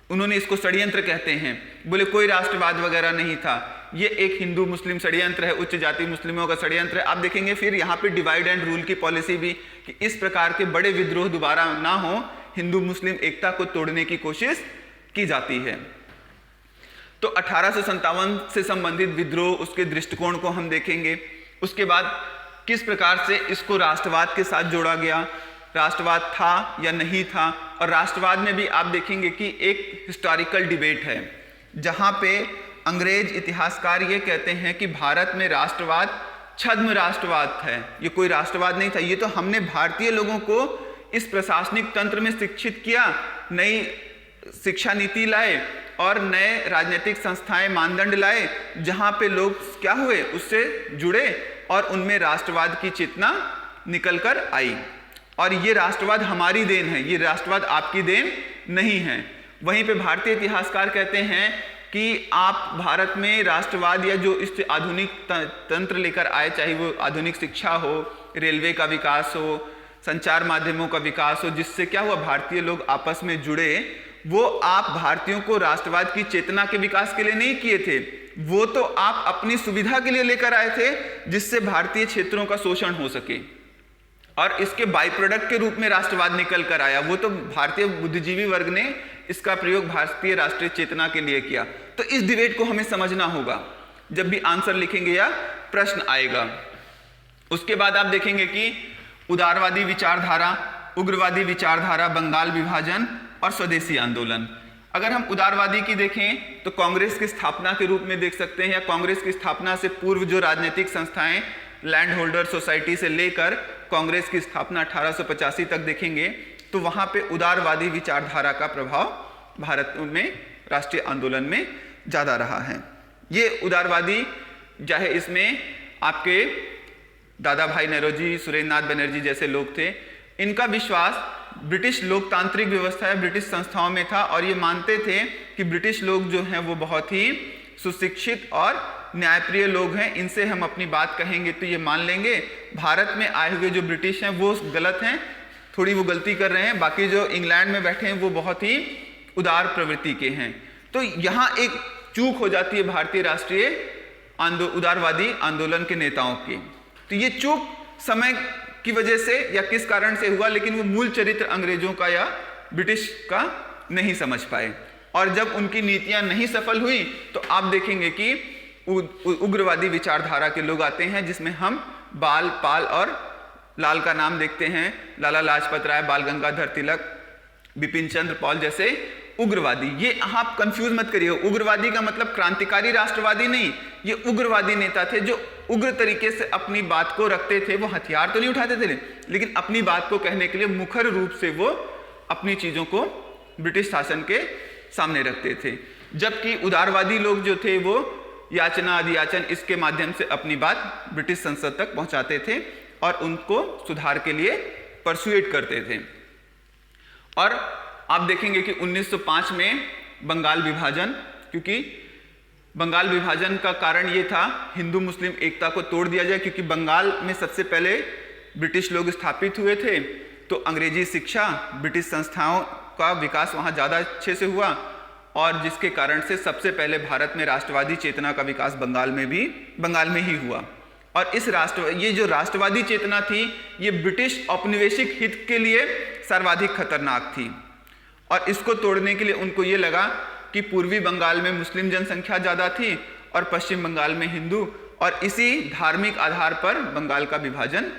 उन्होंने इसको षड्यंत्र कहते हैं, बोले कोई राष्ट्रवाद वगैरह नहीं था, ये एक हिंदू मुस्लिम षड्यंत्र है, उच्च जाति मुस्लिमों का षड्यंत्र है। आप देखेंगे फिर यहाँ पे डिवाइड एंड रूल की पॉलिसी भी कि इस प्रकार के बड़े विद्रोह दोबारा ना हो, हिंदू मुस्लिम एकता को तोड़ने की कोशिश की जाती है। तो 1857 से संबंधित विद्रोह, उसके दृष्टिकोण को हम देखेंगे। उसके बाद किस प्रकार से इसको राष्ट्रवाद के साथ जोड़ा गया, राष्ट्रवाद था या नहीं था। और राष्ट्रवाद में भी आप देखेंगे कि एक हिस्टोरिकल डिबेट है जहां पे अंग्रेज इतिहासकार ये कहते हैं कि भारत में राष्ट्रवाद छद्म राष्ट्रवाद है, ये कोई राष्ट्रवाद नहीं था। ये तो हमने भारतीय लोगों को इस प्रशासनिक तंत्र में शिक्षित किया, नई शिक्षा नीति लाए और नए राजनीतिक संस्थाएं मानदंड लाए जहां पे लोग क्या हुए, उससे जुड़े और उनमें राष्ट्रवाद की चेतना निकल कर आई। और ये राष्ट्रवाद हमारी देन है, ये राष्ट्रवाद आपकी देन नहीं है। वहीं पे भारतीय इतिहासकार कहते हैं कि आप भारत में राष्ट्रवाद या जो इस आधुनिक तंत्र लेकर आए, चाहे वो आधुनिक शिक्षा हो, रेलवे का विकास हो, संचार माध्यमों का विकास हो, जिससे क्या हुआ भारतीय लोग आपस में जुड़े, वो आप भारतीयों को राष्ट्रवाद की चेतना के विकास के लिए नहीं किए थे, वो तो आप अपनी सुविधा के लिए लेकर आए थे जिससे भारतीय क्षेत्रों का शोषण हो सके। और इसके बाई प्रोडक्ट के रूप में राष्ट्रवाद निकल कर आया। वो तो भारतीय बुद्धिजीवी वर्ग ने इसका प्रयोग भारतीय राष्ट्रीय चेतना के लिए किया। तो इस डिबेट को हमें समझना होगा जब भी आंसर लिखेंगे या प्रश्न आएगा। उसके बाद आप देखेंगे कि उदारवादी विचारधारा, उग्रवादी विचारधारा, बंगाल विभाजन और स्वदेशी आंदोलन। अगर हम उदारवादी की देखें तो कांग्रेस की स्थापना के रूप में देख सकते हैं, या कांग्रेस की स्थापना से पूर्व जो राजनीतिक संस्थाएं लैंड होल्डर सोसाइटी से लेकर कांग्रेस की स्थापना 1885 तक देखेंगे तो वहां पे उदारवादी विचारधारा का प्रभाव भारत में राष्ट्रीय आंदोलन में ज्यादा रहा है। ये उदारवादी, चाहे इसमें आपके दादा भाई नौरोजी, सुरेंद्र नाथ बनर्जी जैसे लोग थे, इनका विश्वास ब्रिटिश लोकतांत्रिक व्यवस्था या ब्रिटिश संस्थाओं में था और ये मानते थे कि ब्रिटिश लोग जो हैं वो बहुत ही सुशिक्षित और न्यायप्रिय लोग हैं, इनसे हम अपनी बात कहेंगे तो ये मान लेंगे। भारत में आए हुए जो ब्रिटिश हैं वो गलत हैं, थोड़ी वो गलती कर रहे हैं, बाकी जो इंग्लैंड में बैठे हैं वो बहुत ही उदार प्रवृत्ति के हैं। तो यहाँ एक चूक हो जाती है भारतीय राष्ट्रीय उदारवादी आंदोलन के नेताओं की। तो ये चूक समय की वजह से या किस कारण से हुआ, लेकिन वो मूल चरित्र अंग्रेजों का या ब्रिटिश का नहीं समझ पाए, और जब उनकी नीतियां नहीं सफल हुई तो आप देखेंगे कि उग्रवादी विचारधारा के लोग आते हैं, जिसमें हम बाल, पाल और लाल का नाम देखते हैं। लाला लाजपत राय, बाल गंगाधर तिलक, बिपिन चंद्र पॉल जैसे उग्रवादी। ये आप कंफ्यूज मत करिए, उग्रवादी का मतलब क्रांतिकारी राष्ट्रवादी नहीं, ये उग्रवादी नेता थे जो उग्र तरीके से अपनी बात को रखते थे। वो हथियार तो नहीं उठाते थे, लेकिन अपनी बात को कहने के लिए मुखर रूप से वो अपनी चीजों को ब्रिटिश शासन के सामने रखते थे। जबकि उदारवादी लोग जो थे वो याचना, अधियाचन, इसके माध्यम से अपनी बात ब्रिटिश संसद तक पहुंचाते थे और उनको सुधार के लिए परसुएट करते थे। और आप देखेंगे कि 1905 में बंगाल विभाजन, क्योंकि बंगाल विभाजन का कारण ये था हिंदू मुस्लिम एकता को तोड़ दिया जाए, क्योंकि बंगाल में सबसे पहले ब्रिटिश लोग स्थापित हुए थे, तो अंग्रेजी शिक्षा, ब्रिटिश संस्थाओं का विकास वहाँ ज़्यादा अच्छे से हुआ, और जिसके कारण से सबसे पहले भारत में राष्ट्रवादी चेतना का विकास बंगाल में ही हुआ। और ये जो राष्ट्रवादी चेतना थी, ये ब्रिटिश औपनिवेशिक हित के लिए सर्वाधिक खतरनाक थी, और इसको तोड़ने के लिए उनको ये लगा कि पूर्वी बंगाल में मुस्लिम जनसंख्या ज़्यादा थी और पश्चिम बंगाल में हिंदू, और इसी धार्मिक आधार पर बंगाल का विभाजन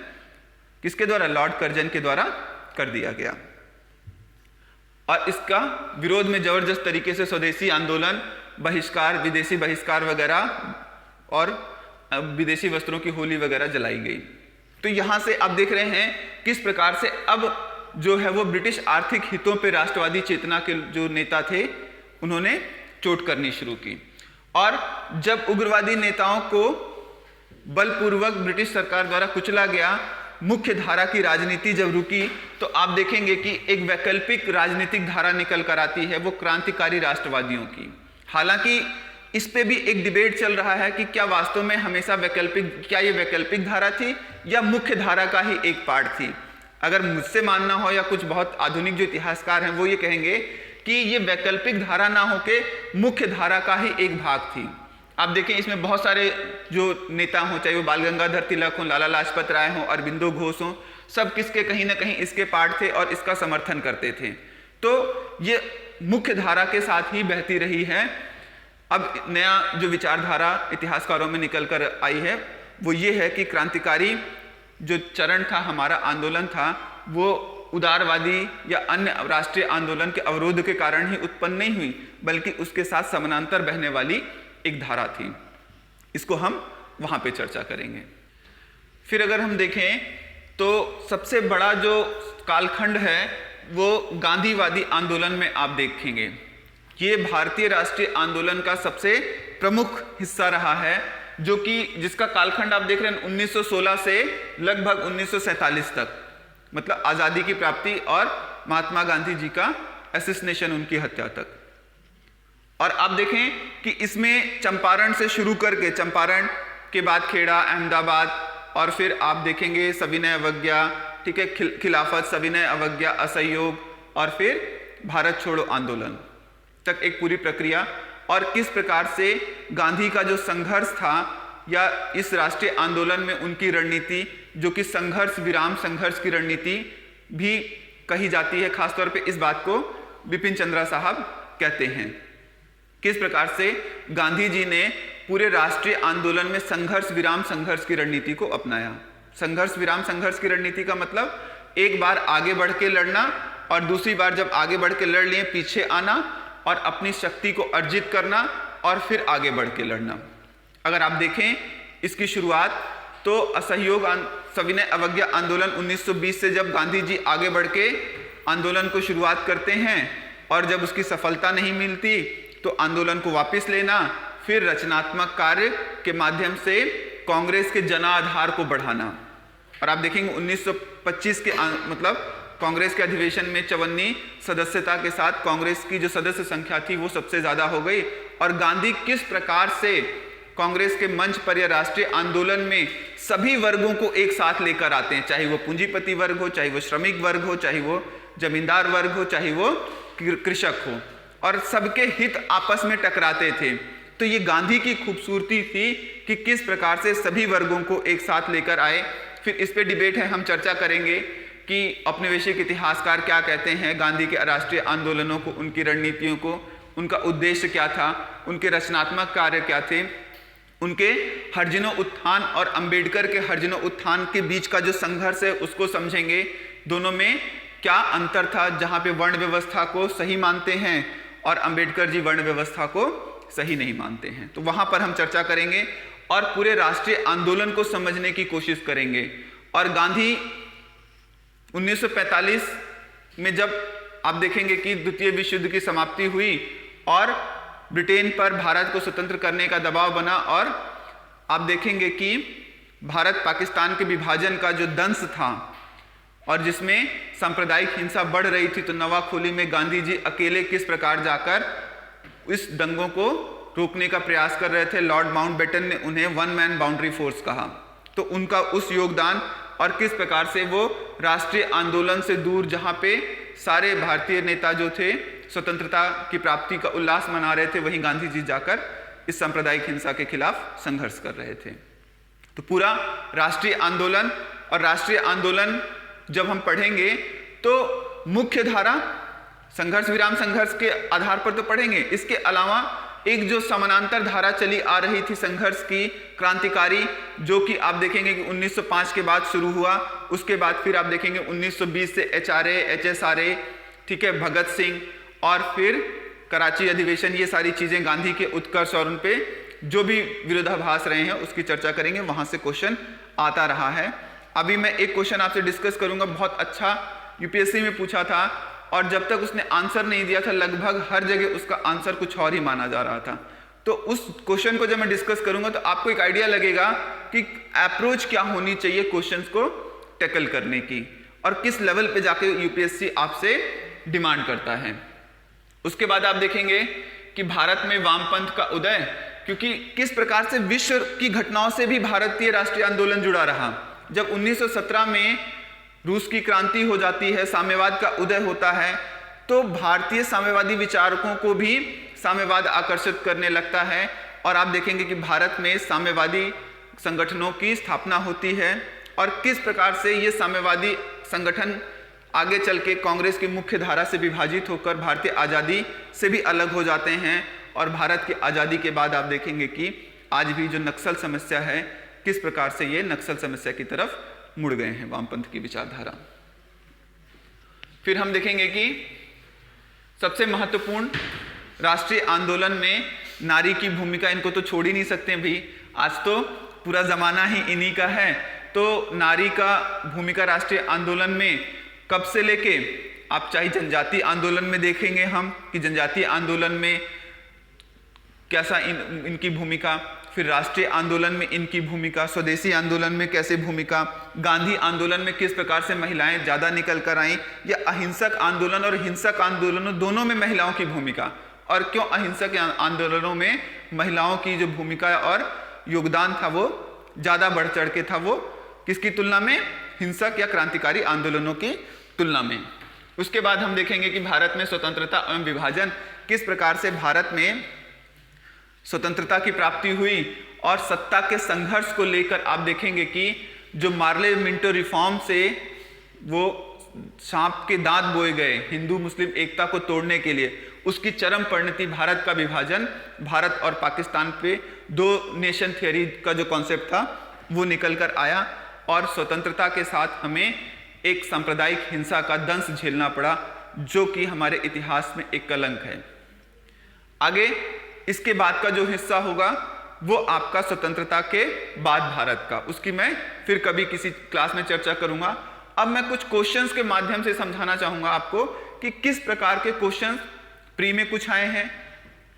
किसके द्वारा, लॉर्ड कर्जन के द्वारा कर दिया गया। और इसका विरोध में जबरदस्त तरीके से स्वदेशी आंदोलन, बहिष्कार, विदेशी बहिष्कार वगैरह, और विदेशी वस्त्रों की होली वगैरह जलाई गई। तो यहां से आप देख रहे हैं किस प्रकार से अब जो है वो ब्रिटिश आर्थिक हितों पे राष्ट्रवादी चेतना के जो नेता थे उन्होंने चोट करनी शुरू की। और जब उग्रवादी नेताओं को बलपूर्वक ब्रिटिश सरकार द्वारा कुचला गया, मुख्य धारा की राजनीति जब रुकी, तो आप देखेंगे कि एक वैकल्पिक राजनीतिक धारा निकल कर आती है, वो क्रांतिकारी राष्ट्रवादियों की। हालांकि इस पे भी एक डिबेट चल रहा है कि क्या वास्तव में हमेशा क्या ये वैकल्पिक धारा थी या मुख्य धारा का ही एक पार्ट थी। अगर मुझसे मानना हो या कुछ बहुत आधुनिक जो इतिहासकार हैं वो ये कहेंगे कि ये वैकल्पिक धारा ना होके मुख्य धारा का ही एक भाग थी। आप देखें इसमें बहुत सारे जो नेता हों, चाहे वो बाल गंगाधर तिलक हों, लाला लाजपत राय हों, अरबिंदो घोष हों, सब किसके कहीं ना कहीं इसके पार्ट थे और इसका समर्थन करते थे। तो ये मुख्य धारा के साथ ही बहती रही है। अब नया जो विचारधारा इतिहासकारों में निकल कर आई है वो ये है कि क्रांतिकारी जो चरण था, हमारा आंदोलन था, वो उदारवादी या अन्य राष्ट्रीय आंदोलन के अवरोध के कारण ही उत्पन्न नहीं हुई, बल्कि उसके साथ समानांतर बहने वाली एक धारा थी। इसको हम वहां पे चर्चा करेंगे। फिर अगर हम देखें तो सबसे बड़ा जो कालखंड है वो गांधीवादी आंदोलन में आप देखेंगे। ये भारतीय राष्ट्रीय आंदोलन का सबसे प्रमुख हिस्सा रहा है, जो कि जिसका कालखंड आप देख रहे हैं 1916 से लगभग 1947 तक, मतलब आजादी की प्राप्ति और महात्मा गांधी जी का असैसिनेशन, उनकी हत्या तक। और आप देखें कि इसमें चंपारण से शुरू करके, चंपारण के बाद खेड़ा, अहमदाबाद, और फिर आप देखेंगे सविनय अवज्ञा, ठीक है, खिलाफत, सविनय अवज्ञा, असहयोग, और फिर भारत छोड़ो आंदोलन तक एक पूरी प्रक्रिया। और किस प्रकार से गांधी का जो संघर्ष था या इस राष्ट्रीय आंदोलन में उनकी रणनीति, जो कि संघर्ष विराम संघर्ष की रणनीति भी कही जाती है, खासतौर पे इस बात को बिपिन चंद्रा साहब कहते हैं। किस प्रकार से गांधी जी ने पूरे राष्ट्रीय आंदोलन में संघर्ष विराम संघर्ष की रणनीति को अपनाया। संघर्ष विराम संघर्ष की रणनीति का मतलब एक बार आगे बढ़ के लड़ना और दूसरी बार जब आगे बढ़ के लड़ लिए पीछे आना और अपनी शक्ति को अर्जित करना और फिर आगे बढ़ के लड़ना। अगर आप देखें इसकी शुरुआत तो असहयोग सविनय अवज्ञा आंदोलन 1920 से जब गांधी जी आगे बढ़ के आंदोलन को शुरुआत करते हैं और जब उसकी सफलता नहीं मिलती तो आंदोलन को वापस लेना, फिर रचनात्मक कार्य के माध्यम से कांग्रेस के जनाधार को बढ़ाना। और आप देखेंगे 1925 के मतलब कांग्रेस के अधिवेशन में 54 सदस्यता के साथ कांग्रेस की जो सदस्य संख्या थी वो सबसे ज्यादा हो गई। और गांधी किस प्रकार से कांग्रेस के मंच पर या राष्ट्रीय आंदोलन में सभी वर्गों को एक साथ लेकर आते हैं, चाहे वो पूंजीपति वर्ग हो, चाहे वो श्रमिक वर्ग हो, चाहे वो जमींदार वर्ग हो, चाहे वो कृषक हो, और सबके हित आपस में टकराते थे। तो ये गांधी की खूबसूरती थी कि किस प्रकार से सभी वर्गों को एक साथ लेकर आए। फिर इस पे डिबेट है, हम चर्चा करेंगे कि औपनिवेशिक इतिहासकार क्या कहते हैं गांधी के राष्ट्रीय आंदोलनों को, उनकी रणनीतियों को, उनका उद्देश्य क्या था, उनके रचनात्मक कार्य क्या थे, उनके हरिजनों उत्थान और अंबेडकर के हरिजनों उत्थान के बीच का जो संघर्ष है उसको समझेंगे। दोनों में क्या अंतर था, जहां पे वर्ण व्यवस्था को सही मानते हैं और अंबेडकर जी वर्ण व्यवस्था को सही नहीं मानते हैं। तो वहां पर हम चर्चा करेंगे और पूरे राष्ट्रीय आंदोलन को समझने की कोशिश करेंगे। और गांधी 1945 में जब आप देखेंगे कि द्वितीय विश्व युद्ध की समाप्ति हुई और ब्रिटेन पर भारत को स्वतंत्र करने का दबाव बना, और आप देखेंगे कि भारत पाकिस्तान के विभाजन का जो दंश था और जिसमें सांप्रदायिक हिंसा बढ़ रही थी, तो नवाखोली में गांधी जी अकेले किस प्रकार जाकर इस दंगों को रोकने का प्रयास कर रहे थे। लॉर्ड माउंटबेटन ने उन्हें वन मैन बाउंड्री फोर्स कहा। तो उनका उस योगदान और किस प्रकार से वो राष्ट्रीय आंदोलन से दूर, जहां पे सारे भारतीय नेता जो थे स्वतंत्रता की प्राप्ति का उल्लास मना रहे थे, वहीं गांधी जी जाकर इस सांप्रदायिक हिंसा के खिलाफ संघर्ष कर रहे थे। तो पूरा राष्ट्रीय आंदोलन, और राष्ट्रीय आंदोलन जब हम पढ़ेंगे तो मुख्य धारा संघर्ष विराम संघर्ष के आधार पर तो पढ़ेंगे, इसके अलावा एक जो समानांतर धारा चली आ रही थी संघर्ष की, क्रांतिकारी, जो कि आप देखेंगे कि 1905 के बाद शुरू हुआ। उसके बाद फिर आप देखेंगे 1920 से HRA, HSRA, ठीक है, भगत सिंह, और फिर कराची अधिवेशन, ये सारी चीजें गांधी के उत्कर्ष और उन पे जो भी विरोधाभास रहे हैं उसकी चर्चा करेंगे। वहां से क्वेश्चन आता रहा है। अभी मैं एक क्वेश्चन आपसे डिस्कस करूंगा, बहुत अच्छा यूपीएससी में पूछा था, और जब तक उसने आंसर नहीं दिया था लगभग हर जगह उसका आंसर कुछ और ही माना जा रहा था। तो उस क्वेश्चन को जब मैं डिस्कस करूंगा तो आपको एक आइडिया लगेगा कि अप्रोच क्या होनी चाहिए क्वेश्चंस को टैकल करने की, और किस लेवल पे जाके यूपीएससी आपसे डिमांड करता है। उसके बाद आप देखेंगे कि भारत में वामपंथ का उदय, क्योंकि किस प्रकार से विश्व की घटनाओं से भी भारतीय राष्ट्रीय आंदोलन जुड़ा रहा। जब 1917 में रूस की क्रांति हो जाती है, साम्यवाद का उदय होता है, तो भारतीय साम्यवादी विचारकों को भी साम्यवाद आकर्षित करने लगता है, और आप देखेंगे कि भारत में साम्यवादी संगठनों की स्थापना होती है, और किस प्रकार से ये साम्यवादी संगठन आगे चल के कांग्रेस की मुख्य धारा से विभाजित होकर भारतीय आज़ादी से भी अलग हो जाते हैं। और भारत की आज़ादी के बाद आप देखेंगे कि आज भी जो नक्सल समस्या है, किस प्रकार से ये नक्सल समस्या की तरफ मुड़ गए हैं वामपंथ की विचारधारा। फिर हम देखेंगे कि सबसे महत्वपूर्ण राष्ट्रीय आंदोलन में नारी की भूमिका, इनको तो छोड़ ही नहीं सकते भी, आज तो पूरा जमाना ही इन्हीं का है। तो नारी का भूमिका राष्ट्रीय आंदोलन में कब से लेके, आप चाहे जनजातीय आंदोलन में देखेंगे हम कि जनजातीय आंदोलन में कैसा इनकी भूमिका, फिर राष्ट्रीय आंदोलन में इनकी भूमिका, स्वदेशी आंदोलन में कैसे भूमिका, गांधी आंदोलन में किस प्रकार से महिलाएं ज्यादा निकल कर आईं, या अहिंसक आंदोलन और हिंसक आंदोलनों दोनों में महिलाओं की भूमिका, और क्यों अहिंसक आंदोलनों में महिलाओं की जो भूमिका और योगदान था वो ज्यादा बढ़ चढ़ के था, वो किसकी तुलना में, हिंसक या क्रांतिकारी आंदोलनों की तुलना में। उसके बाद हम देखेंगे कि भारत में स्वतंत्रता एवं विभाजन, किस प्रकार से भारत में स्वतंत्रता की प्राप्ति हुई और सत्ता के संघर्ष को लेकर आप देखेंगे कि जो मार्ले मिंटो रिफॉर्म से वो सांप के दांत बोए गए हिंदू मुस्लिम एकता को तोड़ने के लिए, उसकी चरम परिणति भारत का विभाजन, भारत और पाकिस्तान पे दो नेशन थियरी का जो कॉन्सेप्ट था वो निकल कर आया और स्वतंत्रता के साथ हमें एक सांप्रदायिक हिंसा का दंश झेलना पड़ा, जो कि हमारे इतिहास में एक कलंक है। आगे इसके बाद का जो हिस्सा होगा वो आपका स्वतंत्रता के बाद भारत का, उसकी मैं फिर कभी किसी क्लास में चर्चा करूंगा। अब मैं कुछ क्वेश्चंस के माध्यम से समझाना चाहूंगा आपको कि किस प्रकार के क्वेश्चंस प्री में कुछ आए हैं,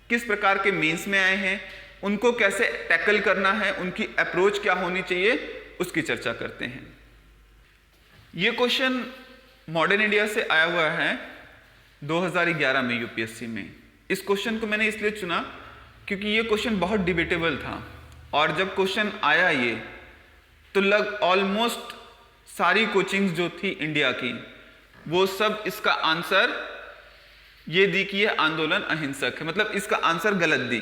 किस प्रकार के मेंस में आए हैं, उनको कैसे टैकल करना है, उनकी अप्रोच क्या होनी चाहिए, उसकी चर्चा करते हैं। ये क्वेश्चन मॉडर्न इंडिया से आया हुआ है 2011 में यूपीएससी में। इस क्वेश्चन को मैंने इसलिए चुना क्योंकि ये क्वेश्चन बहुत डिबेटेबल था, और जब क्वेश्चन आया ये तो ऑलमोस्ट सारी कोचिंग्स जो थी इंडिया की वो सब इसका आंसर ये दी कि ये आंदोलन अहिंसक है, मतलब इसका आंसर गलत दी।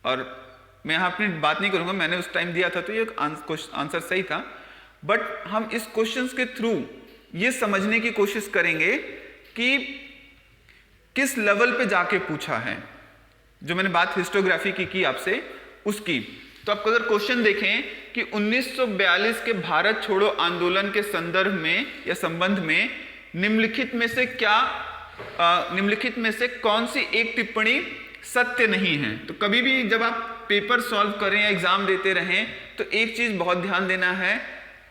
और मैं यहाँ अपनी बात नहीं करूँगा, मैंने उस टाइम दिया था तो ये आंसर सही था, बट हम इस क्वेश्चंस के थ्रू ये समझने की कोशिश करेंगे कि किस लेवल पे जाके पूछा है। जो मैंने बात हिस्टोग्राफी की आपसे उसकी, तो आप अगर क्वेश्चन देखें कि 1942 के भारत छोड़ो आंदोलन के संदर्भ में या संबंध में निम्नलिखित में से कौन सी एक टिप्पणी सत्य नहीं है। तो कभी भी जब आप पेपर सॉल्व करें या एग्जाम देते रहें तो एक चीज बहुत ध्यान देना है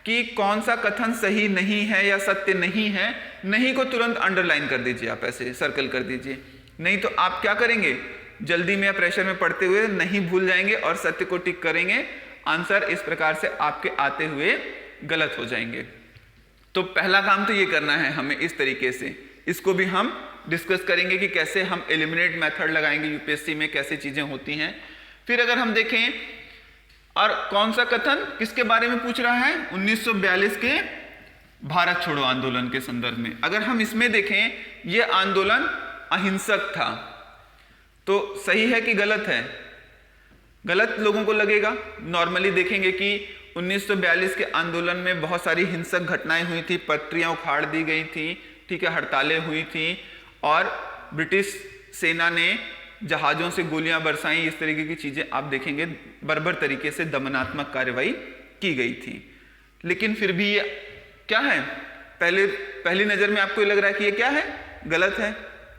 कि कौन सा कथन सही नहीं है या सत्य नहीं है। नहीं को तुरंत अंडरलाइन कर दीजिए, आप ऐसे सर्कल कर दीजिए, नहीं तो आप क्या करेंगे, जल्दी में या प्रेशर में पढ़ते हुए नहीं भूल जाएंगे और सत्य को टिक करेंगे, आंसर इस प्रकार से आपके आते हुए गलत हो जाएंगे। तो पहला काम तो ये करना है हमें इस तरीके से, इसको भी हम डिस्कस करेंगे कि कैसे हम एलिमिनेट मेथड लगाएंगे यूपीएससी में, कैसे चीजें होती हैं। फिर अगर हम देखें और कौन सा कथन किसके बारे में पूछ रहा है, 1942 के भारत छोड़ो आंदोलन के संदर्भ में। अगर हम इसमें देखें ये आंदोलन अहिंसक था, तो सही है कि गलत है? गलत लोगों को लगेगा। नॉर्मली देखेंगे कि 1942 के आंदोलन में बहुत सारी हिंसक घटनाएं हुई थी, पटरियां उखाड़ दी गई थी, ठीक है, हड़तालें हुई थी और ब्रिटिश सेना ने जहाजों से गोलियां बरसाई, इस तरीके की चीजें आप देखेंगे, बर्बर तरीके से दमनात्मक कार्रवाई की गई थी। लेकिन फिर भी ये क्या है, पहली नजर में आपको ये लग रहा है कि ये क्या है, गलत है,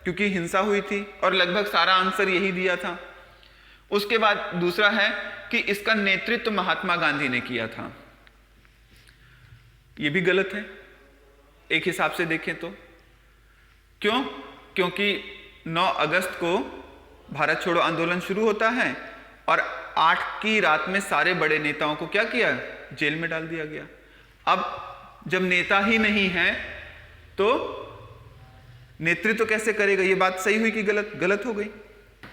क्योंकि हिंसा हुई थी और लगभग सारा आंसर यही दिया था। उसके बाद दूसरा है कि इसका नेतृत्व महात्मा गांधी ने किया था, यह भी गलत है एक हिसाब से देखें तो। क्यों? क्योंकि 9 अगस्त को भारत छोड़ो आंदोलन शुरू होता है और 8 की रात में सारे बड़े नेताओं को क्या किया, जेल में डाल दिया गया। अब जब नेता ही नहीं है तो नेतृत्व कैसे करेगा? ये बात सही हुई कि गलत? गलत हो गई।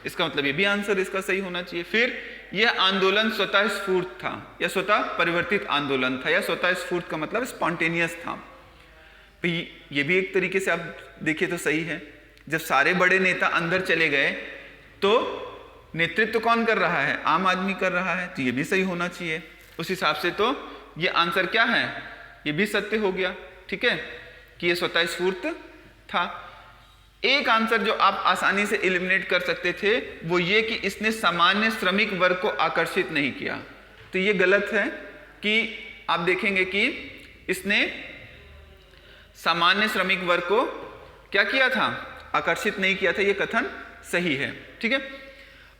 इसका मतलब ये भी आंसर इसका सही होना चाहिए। फिर यह आंदोलन स्वतः स्फूर्त था या स्वतः परिवर्तित आंदोलन था, या स्वतः स्फूर्त का मतलब स्पॉन्टेनियस था। तो ये भी एक तरीके से आप देखिए तो सही है। जब सारे बड़े नेता अंदर चले गए तो नेतृत्व कौन कर रहा है? आम आदमी कर रहा है, तो ये भी सही होना चाहिए। उस हिसाब से तो ये आंसर क्या है, ये भी सत्य हो गया, ठीक है, कि ये स्वतः स्फूर्त था। एक आंसर जो आप आसानी से एलिमिनेट कर सकते थे वो ये कि इसने सामान्य श्रमिक वर्ग को आकर्षित नहीं किया, तो ये गलत है। कि आप देखेंगे कि इसने सामान्य श्रमिक वर्ग को क्या किया था, आकर्षित नहीं किया था, ये कथन सही है, ठीक है।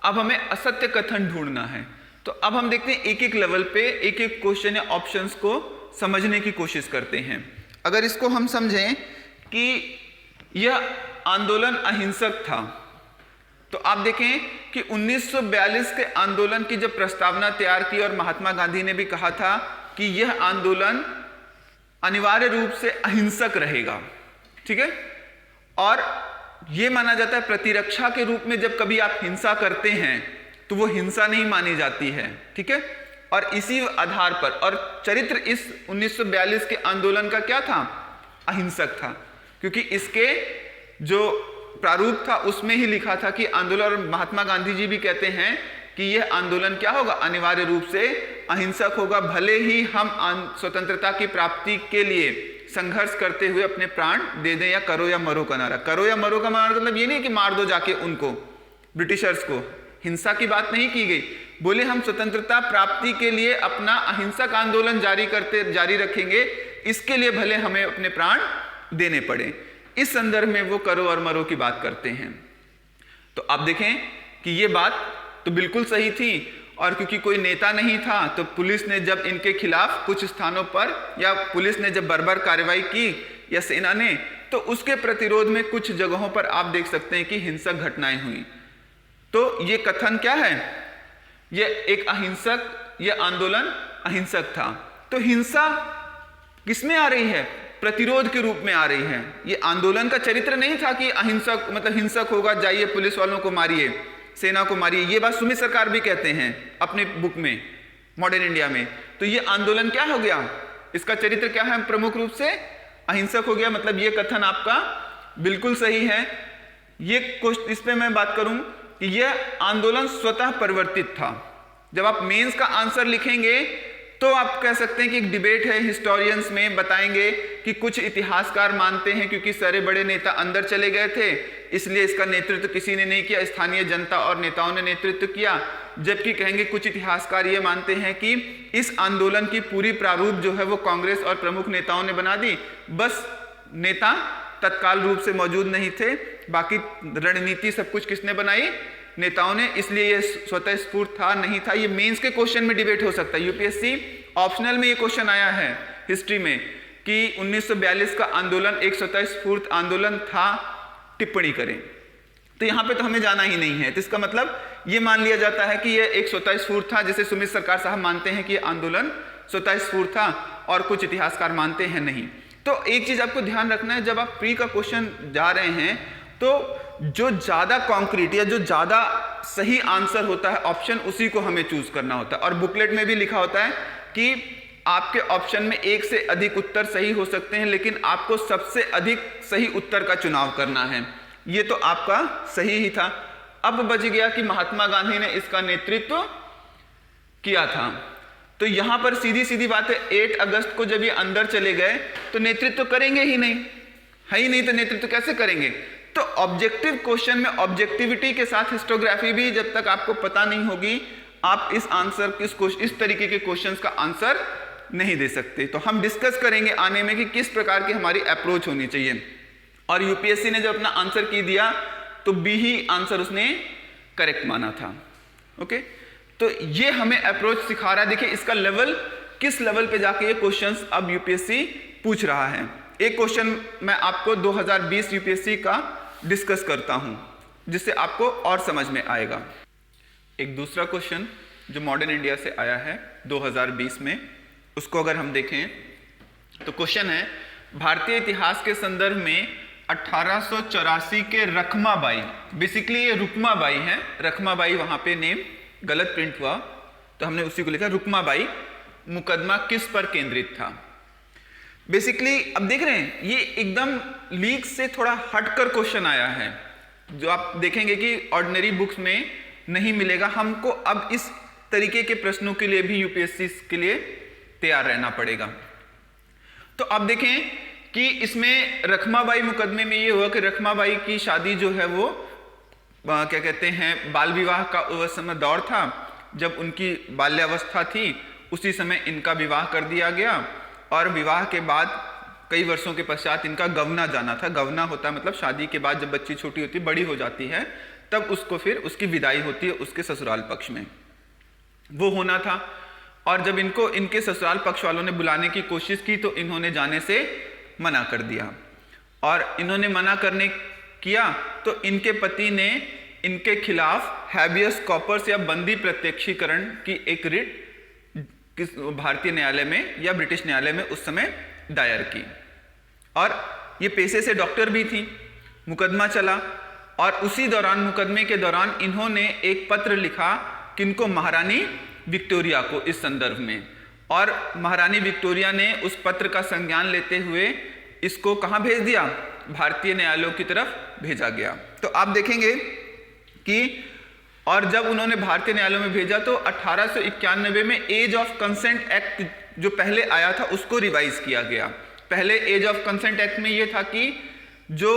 अब हमें असत्य कथन ढूंढना है, तो अब हम देखते हैं एक एक लेवल पे एक एक क्वेश्चन या ऑप्शंस को समझने की कोशिश करते हैं। अगर इसको हम समझें कि यह आंदोलन अहिंसक था, तो आप देखें कि 1942 के आंदोलन की जब प्रस्तावना तैयार की और महात्मा गांधी ने भी कहा था कि यह आंदोलन अनिवार्य रूप से अहिंसक रहेगा, ठीक है, और यह माना जाता है प्रतिरक्षा के रूप में जब कभी आप हिंसा करते हैं तो वो हिंसा नहीं मानी जाती है, ठीक है। और इसी आधार पर, और चरित्र इस 1942 के आंदोलन का क्या था, अहिंसक था, क्योंकि इसके जो प्रारूप था उसमें ही लिखा था कि आंदोलन, और महात्मा गांधी जी भी कहते हैं कि यह आंदोलन क्या होगा, अनिवार्य रूप से अहिंसक होगा, भले ही हम स्वतंत्रता की प्राप्ति के लिए संघर्ष करते हुए अपने प्राण दे दें, या करो या मरो का नारा। करो या मरो का नारा मतलब ये नहीं कि मार दो जाके उनको, ब्रिटिशर्स को, हिंसा की बात नहीं की गई। बोले हम स्वतंत्रता प्राप्ति के लिए अपना अहिंसक आंदोलन जारी रखेंगे, इसके लिए भले हमें अपने प्राण देने पड़े। इस संदर्भ में वो करो और मरो की बात करते हैं। तो आप देखें कि ये बात तो बिल्कुल सही थी, और क्योंकि कोई नेता नहीं था तो पुलिस ने जब इनके खिलाफ कुछ स्थानों पर, या पुलिस ने जब बर्बर कार्रवाई की या सेना ने, तो उसके प्रतिरोध में कुछ जगहों पर आप देख सकते हैं कि हिंसक घटनाएं हुई। तो ये कथन क्या है, ये एक अहिंसक, ये आंदोलन अहिंसक था। तो हिंसा किसमें आ रही है, प्रतिरोध के रूप में आ रही है। ये आंदोलन का चरित्र नहीं था कि अहिंसक मतलब हिंसक होगा, जाइए पुलिस वालों को मारिए, सेना को मारिए। ये बात सुमित सरकार भी कहते हैं अपने बुक में मॉडर्न इंडिया में। तो ये आंदोलन क्या हो गया, इसका चरित्र क्या है, प्रमुख रूप से अहिंसक हो गया। मतलब ये कथन आपका बिल्कुल सही है। ये इस पे मैं बात करूं कि यह आंदोलन स्वतः परिवर्तित था। जब आप मेंस का आंसर लिखेंगे तो आप कह सकते हैं कि एक डिबेट है, हिस्टोरियंस में बताएंगे कि कुछ इतिहासकार मानते हैं क्योंकि सारे बड़े नेता अंदर चले गए थे इसलिए इसका नेतृत्व किसी ने नहीं किया, स्थानीय जनता और नेताओं ने नेतृत्व किया। जबकि कहेंगे कुछ इतिहासकार ये मानते हैं कि इस आंदोलन की पूरी प्रारूप जो है वो कांग्रेस और प्रमुख नेताओं ने बना दी, बस नेता तत्काल रूप से मौजूद नहीं थे, बाकी रणनीति सब कुछ किसने बनाई, नेताओं ने। इसलिए ये स्वतः स्फूर्त था नहीं था। ये मेंस के क्वेश्चन में डिबेट हो सकता है। यूपीएससी ऑप्शनल में ये क्वेश्चन आया है हिस्ट्री में कि 1942 का आंदोलन एक स्वतः स्फूर्त आंदोलन था, टिप्पणी करें। तो यहां पे तो हमें जाना ही नहीं है। तो इसका मतलब ये मान लिया जाता है कि ये एक स्वतः स्फूर्त था, जैसे सुमित सरकार साहब मानते हैं कि ये आंदोलन स्वतः स्फूर्त था और कुछ इतिहासकार मानते हैं नहीं। तो एक चीज आपको ध्यान रखना है, जब आप प्री का क्वेश्चन जा रहे हैं तो जो ज्यादा कॉन्क्रीट या जो ज्यादा सही आंसर होता है ऑप्शन, उसी को हमें चूज करना होता है। और बुकलेट में भी लिखा होता है कि आपके ऑप्शन में एक से अधिक उत्तर सही हो सकते हैं, लेकिन आपको सबसे अधिक सही उत्तर का चुनाव करना है। ये तो आपका सही ही था। अब बच गया कि महात्मा गांधी ने इसका नेतृत्व किया था। तो यहां पर सीधी सीधी बात है, 8 अगस्त को जब ये अंदर चले गए तो नेतृत्व करेंगे ही नहीं, है ही नहीं, तो नेतृत्व कैसे करेंगे। तो ऑब्जेक्टिव क्वेश्चन में ऑब्जेक्टिविटी के साथ हिस्टोग्राफी भी जब तक आपको पता नहीं होगी, आप इस तरीके के क्वेश्चंस का आंसर नहीं दे सकते। तो हम डिस्कस करेंगे आने में कि किस प्रकार की हमारी अप्रोच होनी चाहिए। और यूपीएससी ने जब अपना आंसर की दिया तो बी ही आंसर उसने करेक्ट माना था। ओके, तो ये हमें अप्रोच सिखा रहा है। देखिए इसका लेवल, किस लेवल पे जाके ये क्वेश्चंस अब यूपीएससी पूछ रहा है। एक क्वेश्चन मैं आपको 2020 यूपीएससी का डिस्कस करता हूं जिससे आपको और समझ में आएगा। एक दूसरा क्वेश्चन जो मॉडर्न इंडिया से आया है 2020 में, उसको अगर हम देखें तो क्वेश्चन है, भारतीय इतिहास के संदर्भ में 1884 के रखमाबाई, बेसिकली ये रुकमाबाई है, रखमाबाई वहां पे नेम गलत प्रिंट हुआ तो हमने उसी को लिखा, रुकमाबाई मुकदमा किस पर केंद्रित था। बेसिकली अब देख रहे हैं ये एकदम लीक से थोड़ा हटकर क्वेश्चन आया है, जो आप देखेंगे कि ऑर्डिनरी बुक्स में नहीं मिलेगा। हमको अब इस तरीके के प्रश्नों के लिए भी यूपीएससी के लिए तैयार रहना पड़ेगा। तो अब देखें कि इसमें रखमाबाई मुकदमे में ये हुआ कि रखमाबाई की शादी जो है वो क्या कहते हैं, बाल विवाह का उस समय दौर था, जब उनकी बाल्यावस्था थी उसी समय इनका विवाह कर दिया गया। और विवाह के बाद कई वर्षों के पश्चात इनका गवना जाना था। गवना होता है मतलब शादी के बाद जब बच्ची छोटी होती, बड़ी हो जाती है, तब उसको फिर उसकी विदाई होती है उसके ससुराल पक्ष में, वो होना था। और जब इनको इनके ससुराल पक्ष वालों ने बुलाने की कोशिश की तो इन्होंने जाने से मना कर दिया। और इन्होंने मना करने किया तो इनके पति ने इनके खिलाफ हैबियस कॉर्पस या बंदी प्रत्यक्षीकरण की एक रिट भारतीय न्यायालय में या ब्रिटिश न्यायालय में उस समय दायर की। और ये पेशे से डॉक्टर भी थी। मुकदमा चला और उसी दौरान, मुकदमे के दौरान इन्होंने एक पत्र लिखा किनको, महारानी विक्टोरिया को इस संदर्भ में। और महारानी विक्टोरिया ने उस पत्र का संज्ञान लेते हुए इसको कहां भेज दिया, भारतीय न्यायालयों की तरफ भेजा गया। तो आप देखेंगे कि और जब उन्होंने भारतीय न्यायालय में भेजा तो 1891 में एज ऑफ कंसेंट एक्ट जो पहले आया था उसको रिवाइज किया गया। पहले एज ऑफ कंसेंट एक्ट में यह था कि जो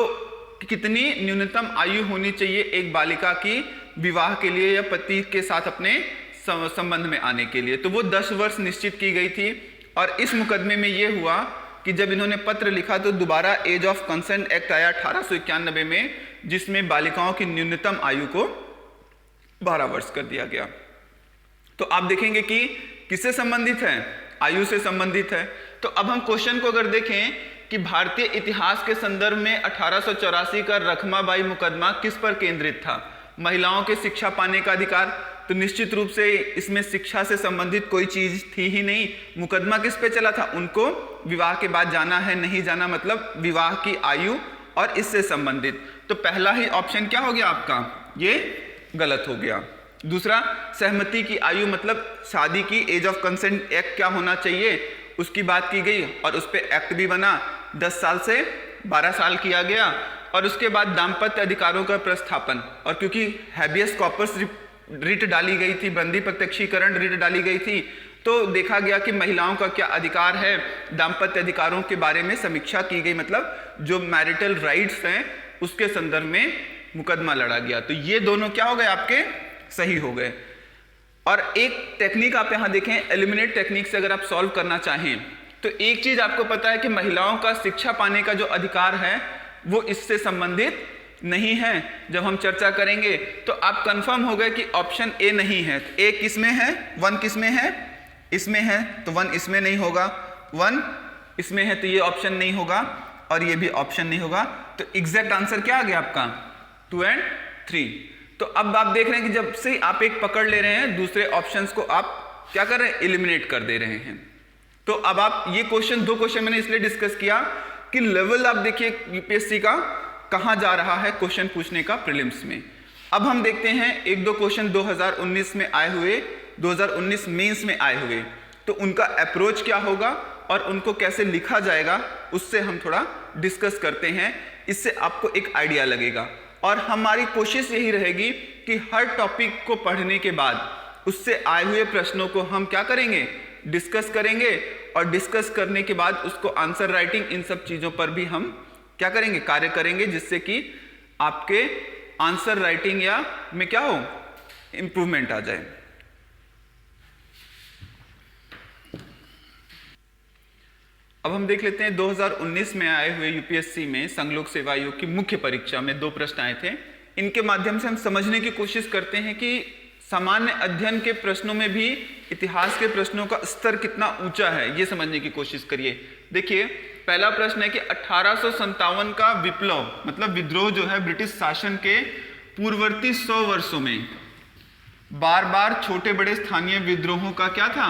कितनी न्यूनतम आयु होनी चाहिए एक बालिका की विवाह के लिए या पति के साथ अपने संबंध में आने के लिए, तो वो 10 वर्ष निश्चित की गई थी। और इस मुकदमे में यह हुआ कि जब इन्होंने पत्र लिखा तो दोबारा एज ऑफ कंसेंट एक्ट आया 1891 में, जिसमें बालिकाओं की न्यूनतम आयु को 12 वर्ष कर दिया गया। तो आप देखेंगे कि किससे संबंधित है, आयु से संबंधित है। तो अब हम क्वेश्चन को अगर देखें कि भारतीय इतिहास के संदर्भ में 1884 का रखमाबाई मुकदमा किस पर केंद्रित था, महिलाओं के शिक्षा पाने का अधिकार, तो निश्चित रूप से इसमें शिक्षा से संबंधित कोई चीज थी ही नहीं। मुकदमा किस पे चला था, उनको विवाह के बाद जाना है नहीं जाना, मतलब विवाह की आयु और इससे संबंधित। तो पहला ही ऑप्शन क्या हो गया आपका, ये गलत हो गया। दूसरा, सहमति की आयु मतलब शादी की एज ऑफ कंसेंट एक्ट क्या होना चाहिए उसकी बात की गई और उस पर एक्ट भी बना, 10 साल से 12 साल किया गया। और उसके बाद दाम्पत्य अधिकारों का प्रस्थापन, और क्योंकि हैबियस कॉर्पस रिट डाली गई थी, बंदी प्रत्यक्षीकरण रिट डाली गई थी, तो देखा गया कि महिलाओं का क्या अधिकार है, दाम्पत्य अधिकारों के बारे में समीक्षा की गई, मतलब जो मैरिटल राइट्स हैं उसके संदर्भ में मुकदमा लड़ा गया। तो ये दोनों क्या हो गए आपके, सही हो गए। और एक टेक्निक आप यहां देखें, एलिमिनेट टेक्निक से अगर आप सॉल्व करना चाहें तो एक चीज आपको पता है कि महिलाओं का शिक्षा पाने का जो अधिकार है वो इससे संबंधित नहीं है। जब हम चर्चा करेंगे तो आप कंफर्म हो गए कि ऑप्शन ए नहीं है। ए किस में है, 1 किस में है, इसमें है, तो 1 इसमें नहीं होगा, 1 इसमें है तो ये ऑप्शन नहीं होगा और ये भी ऑप्शन नहीं होगा। तो एग्जैक्ट आंसर क्या आ गया आपका, 2 और 3। तो अब आप देख रहे हैं कि जब से आप एक पकड़ ले रहे हैं, दूसरे ऑप्शंस को आप क्या कर रहे हैं, एलिमिनेट कर दे रहे हैं। तो अब आप ये क्वेश्चन, 2 क्वेश्चन मैंने इसलिए डिस्कस किया कि लेवल आप देखिए यूपीएससी का कहां जा रहा है क्वेश्चन पूछने का प्रीलिम्स में। अब हम देखते हैं 1-2 क्वेश्चन 2019 में आए हुए, 2019 मेंस में आए हुए, तो उनका अप्रोच क्या होगा और उनको कैसे लिखा जाएगा उससे हम थोड़ा डिस्कस करते हैं। इससे आपको एक आइडिया लगेगा और हमारी कोशिश यही रहेगी कि हर टॉपिक को पढ़ने के बाद उससे आए हुए प्रश्नों को हम क्या करेंगे, डिस्कस करेंगे और डिस्कस करने के बाद उसको आंसर राइटिंग, इन सब चीजों पर भी हम क्या करेंगे, कार्य करेंगे, जिससे कि आपके आंसर राइटिंग या में क्या हो, इंप्रूवमेंट आ जाए। अब हम देख लेते हैं 2019 में आए हुए यूपीएससी में संघ लोक सेवा आयोग की मुख्य परीक्षा में 2 प्रश्न आए थे। इनके माध्यम से हम समझने की कोशिश करते हैं कि सामान्य अध्ययन के प्रश्नों में भी इतिहास के प्रश्नों का स्तर कितना ऊंचा है, ये समझने की कोशिश करिए। देखिए, पहला प्रश्न है कि 1857 का विप्लव मतलब विद्रोह जो है ब्रिटिश शासन के पूर्ववर्ती 100 वर्षों में बार बार छोटे बड़े स्थानीय विद्रोहों का क्या था,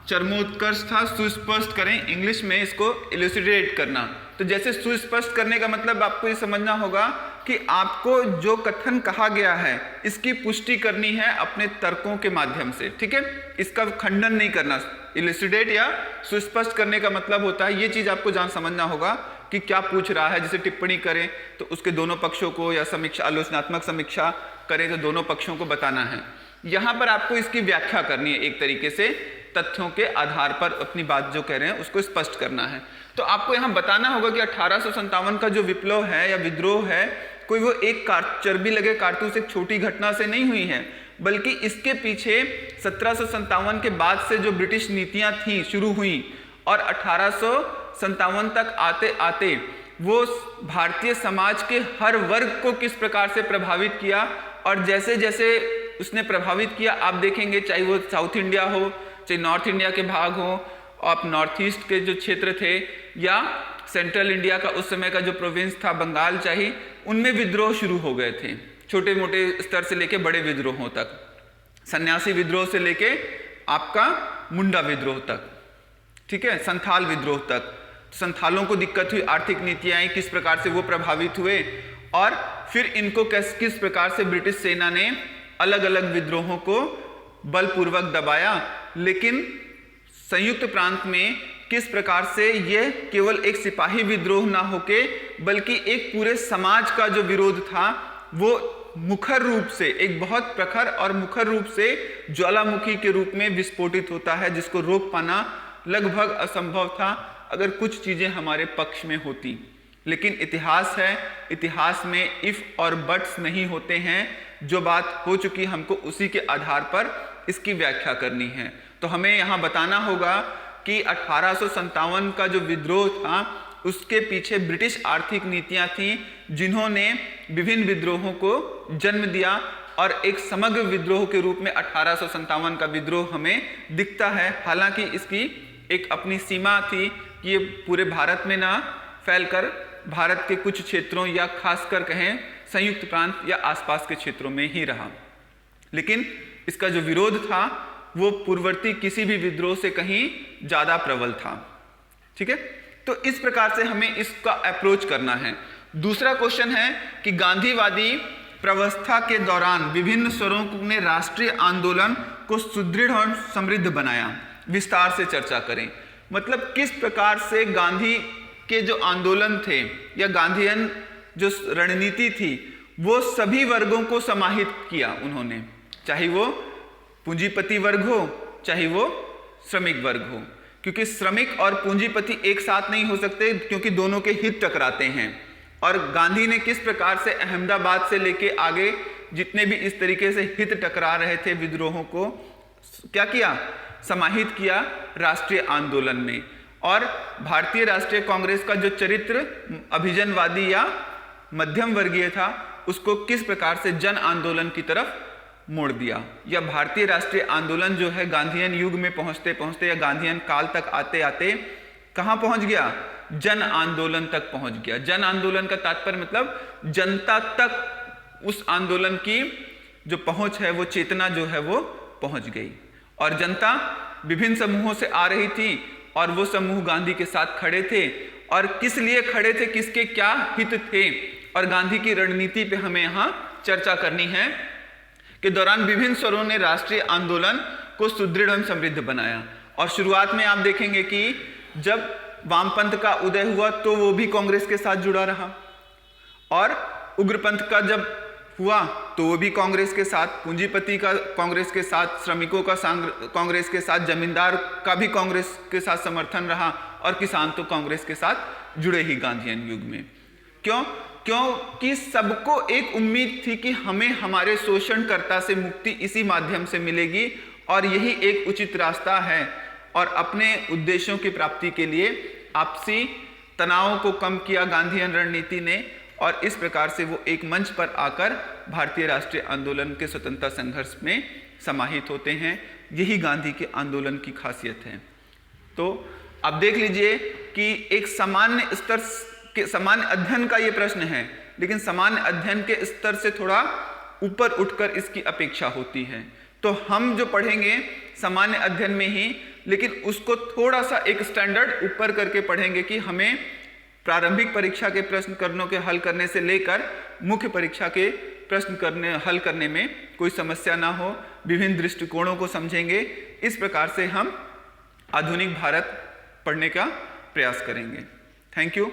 चरमोत्कर्ष था। सुस्पष्ट करें, इंग्लिश में इसको इलुसिडेट करना। तो जैसे सुस्पष्ट करने का मतलब आपको ये समझना होगा कि आपको जो कथन कहा गया है इसकी पुष्टि करनी है अपने तर्कों के माध्यम से, ठीक है, इसका खंडन नहीं करना। इलुसिडेट या सुस्पष्ट करने का मतलब होता है, ये चीज आपको जान समझना होगा कि क्या पूछ रहा है। जैसे टिप्पणी करें तो उसके दोनों पक्षों को, या समीक्षा, आलोचनात्मक समीक्षा करें तो दोनों पक्षों को बताना है। यहां पर आपको इसकी व्याख्या करनी है, एक तरीके से तथ्यों के आधार पर अपनी बात जो कह रहे हैं उसको स्पष्ट करना है। तो आपको यहां बताना होगा कि 1857 का जो विप्लव है या विद्रोह है, कोई वो एक चर्बी लगे कारतूस एक छोटी घटना से नहीं हुई है, बल्कि इसके पीछे 1757 के बाद से जो ब्रिटिश नीतियां थी शुरू हुई और 1857 तक आते आते वो भारतीय समाज के हर वर्ग को किस प्रकार से प्रभावित किया। और जैसे जैसे उसने प्रभावित किया, आप देखेंगे चाहे वो साउथ इंडिया हो, चाहे नॉर्थ इंडिया के भाग हो, आप नॉर्थ ईस्ट के जो क्षेत्र थे, या सेंट्रल इंडिया का उस समय का जो प्रोविंस था बंगाल चाहे, उनमें विद्रोह शुरू हो गए थे, छोटे मोटे स्तर से लेके बड़े विद्रोहों तक, सन्यासी विद्रोह से लेके आपका मुंडा विद्रोह तक, ठीक है, संथाल विद्रोह तक। संथालों को दिक्कत हुई, आर्थिक नीतियां किस प्रकार से वो प्रभावित हुए, और फिर इनको किस प्रकार से ब्रिटिश सेना ने अलग अलग विद्रोहों को बलपूर्वक दबाया। लेकिन संयुक्त प्रांत में किस प्रकार से यह केवल एक सिपाही विद्रोह ना होके बल्कि एक पूरे समाज का जो विरोध था वो मुखर रूप से, एक बहुत प्रखर और मुखर रूप से ज्वालामुखी के रूप में विस्फोटित होता है, जिसको रोक पाना लगभग असंभव था अगर कुछ चीजें हमारे पक्ष में होती। लेकिन इतिहास है, इतिहास में इफ और बट्स नहीं होते हैं। जो बात हो चुकी हमको उसी के आधार पर इसकी व्याख्या करनी है। तो हमें यहाँ बताना होगा कि 1857 का जो विद्रोह था उसके पीछे ब्रिटिश आर्थिक नीतियां थीं, जिन्होंने विभिन्न विद्रोहों को जन्म दिया और एक समग्र विद्रोह के रूप में 1857 का विद्रोह हमें दिखता है। हालांकि इसकी एक अपनी सीमा थी कि ये पूरे भारत में ना फैलकर भारत के कुछ क्षेत्रों या खासकर कहें संयुक्त प्रांत या आसपास के क्षेत्रों में ही रहा। लेकिन इसका जो विरोध था वो पूर्ववर्ती किसी भी विद्रोह से कहीं ज्यादा प्रबल था। ठीक है, तो इस प्रकार से हमें इसका अप्रोच करना है। दूसरा क्वेश्चन है कि गांधीवादी प्रवस्था के दौरान विभिन्न स्वरों ने राष्ट्रीय आंदोलन को सुदृढ़ और समृद्ध बनाया। विस्तार से चर्चा करें, मतलब किस प्रकार से गांधी के जो आंदोलन थे या गांधीयन जो रणनीति थी वो सभी वर्गों को समाहित किया उन्होंने, चाहे वो पूंजीपति वर्ग हो चाहे वो श्रमिक वर्ग हो, क्योंकि श्रमिक और पूंजीपति एक साथ नहीं हो सकते क्योंकि दोनों के हित टकराते हैं। और गांधी ने किस प्रकार से अहमदाबाद से लेके आगे जितने भी इस तरीके से हित टकरा रहे थे विद्रोहों को क्या किया, समाहित किया राष्ट्रीय आंदोलन में। और भारतीय राष्ट्रीय कांग्रेस का जो चरित्र अभिजनवादी या मध्यम वर्गीय था उसको किस प्रकार से जन आंदोलन की तरफ मोड़ दिया। या भारतीय राष्ट्रीय आंदोलन जो है गांधीयन युग में पहुंचते पहुंचते या गांधीयन काल तक आते आते कहां पहुंच गया, जन आंदोलन तक पहुंच गया। जन आंदोलन का तात्पर्य मतलब जनता तक उस आंदोलन की जो पहुंच है, वो चेतना जो है वो पहुंच गई। और जनता विभिन्न समूहों से आ रही थी और वो समूह गांधी के साथ खड़े थे। और किस लिए खड़े थे, किसके क्या हित थे, और गांधी की रणनीति पे हमें यहाँ चर्चा करनी है के दौरान विभिन्न स्वरों ने राष्ट्रीय आंदोलन को सुदृढ़ एवं समृद्ध बनाया। और शुरुआत में आप देखेंगे कि जब वामपंथ का उदय हुआ तो वो भी कांग्रेस के साथ जुड़ा रहा, और उग्रपंथ का जब हुआ तो वो भी कांग्रेस के साथ, पूंजीपति का कांग्रेस के साथ, श्रमिकों का कांग्रेस के साथ, जमींदार का भी कांग्रेस के साथ समर्थन रहा, और किसान तो कांग्रेस के साथ जुड़े ही गांधीयन युग में। क्योंकि सबको एक उम्मीद थी कि हमें हमारे शोषणकर्ता से मुक्ति इसी माध्यम से मिलेगी और यही एक उचित रास्ता है। और अपने उद्देश्यों की प्राप्ति के लिए आपसी तनावों को कम किया गांधीयन रणनीति ने, और इस प्रकार से वो एक मंच पर आकर भारतीय राष्ट्रीय आंदोलन के स्वतंत्रता संघर्ष में समाहित होते हैं। यही गांधी के आंदोलन की खासियत है। तो आप देख लीजिए कि एक सामान्य स्तर के सामान्य अध्ययन का ये प्रश्न है, लेकिन सामान्य अध्ययन के स्तर से थोड़ा ऊपर उठकर इसकी अपेक्षा होती है। तो हम जो पढ़ेंगे सामान्य अध्ययन में ही, लेकिन उसको थोड़ा सा एक स्टैंडर्ड ऊपर करके पढ़ेंगे कि हमें प्रारंभिक परीक्षा के प्रश्न करनों के हल करने से लेकर मुख्य परीक्षा के प्रश्न हल करने में कोई समस्या ना हो, विभिन्न दृष्टिकोणों को समझेंगे। इस प्रकार से हम आधुनिक भारत पढ़ने का प्रयास करेंगे। Thank you.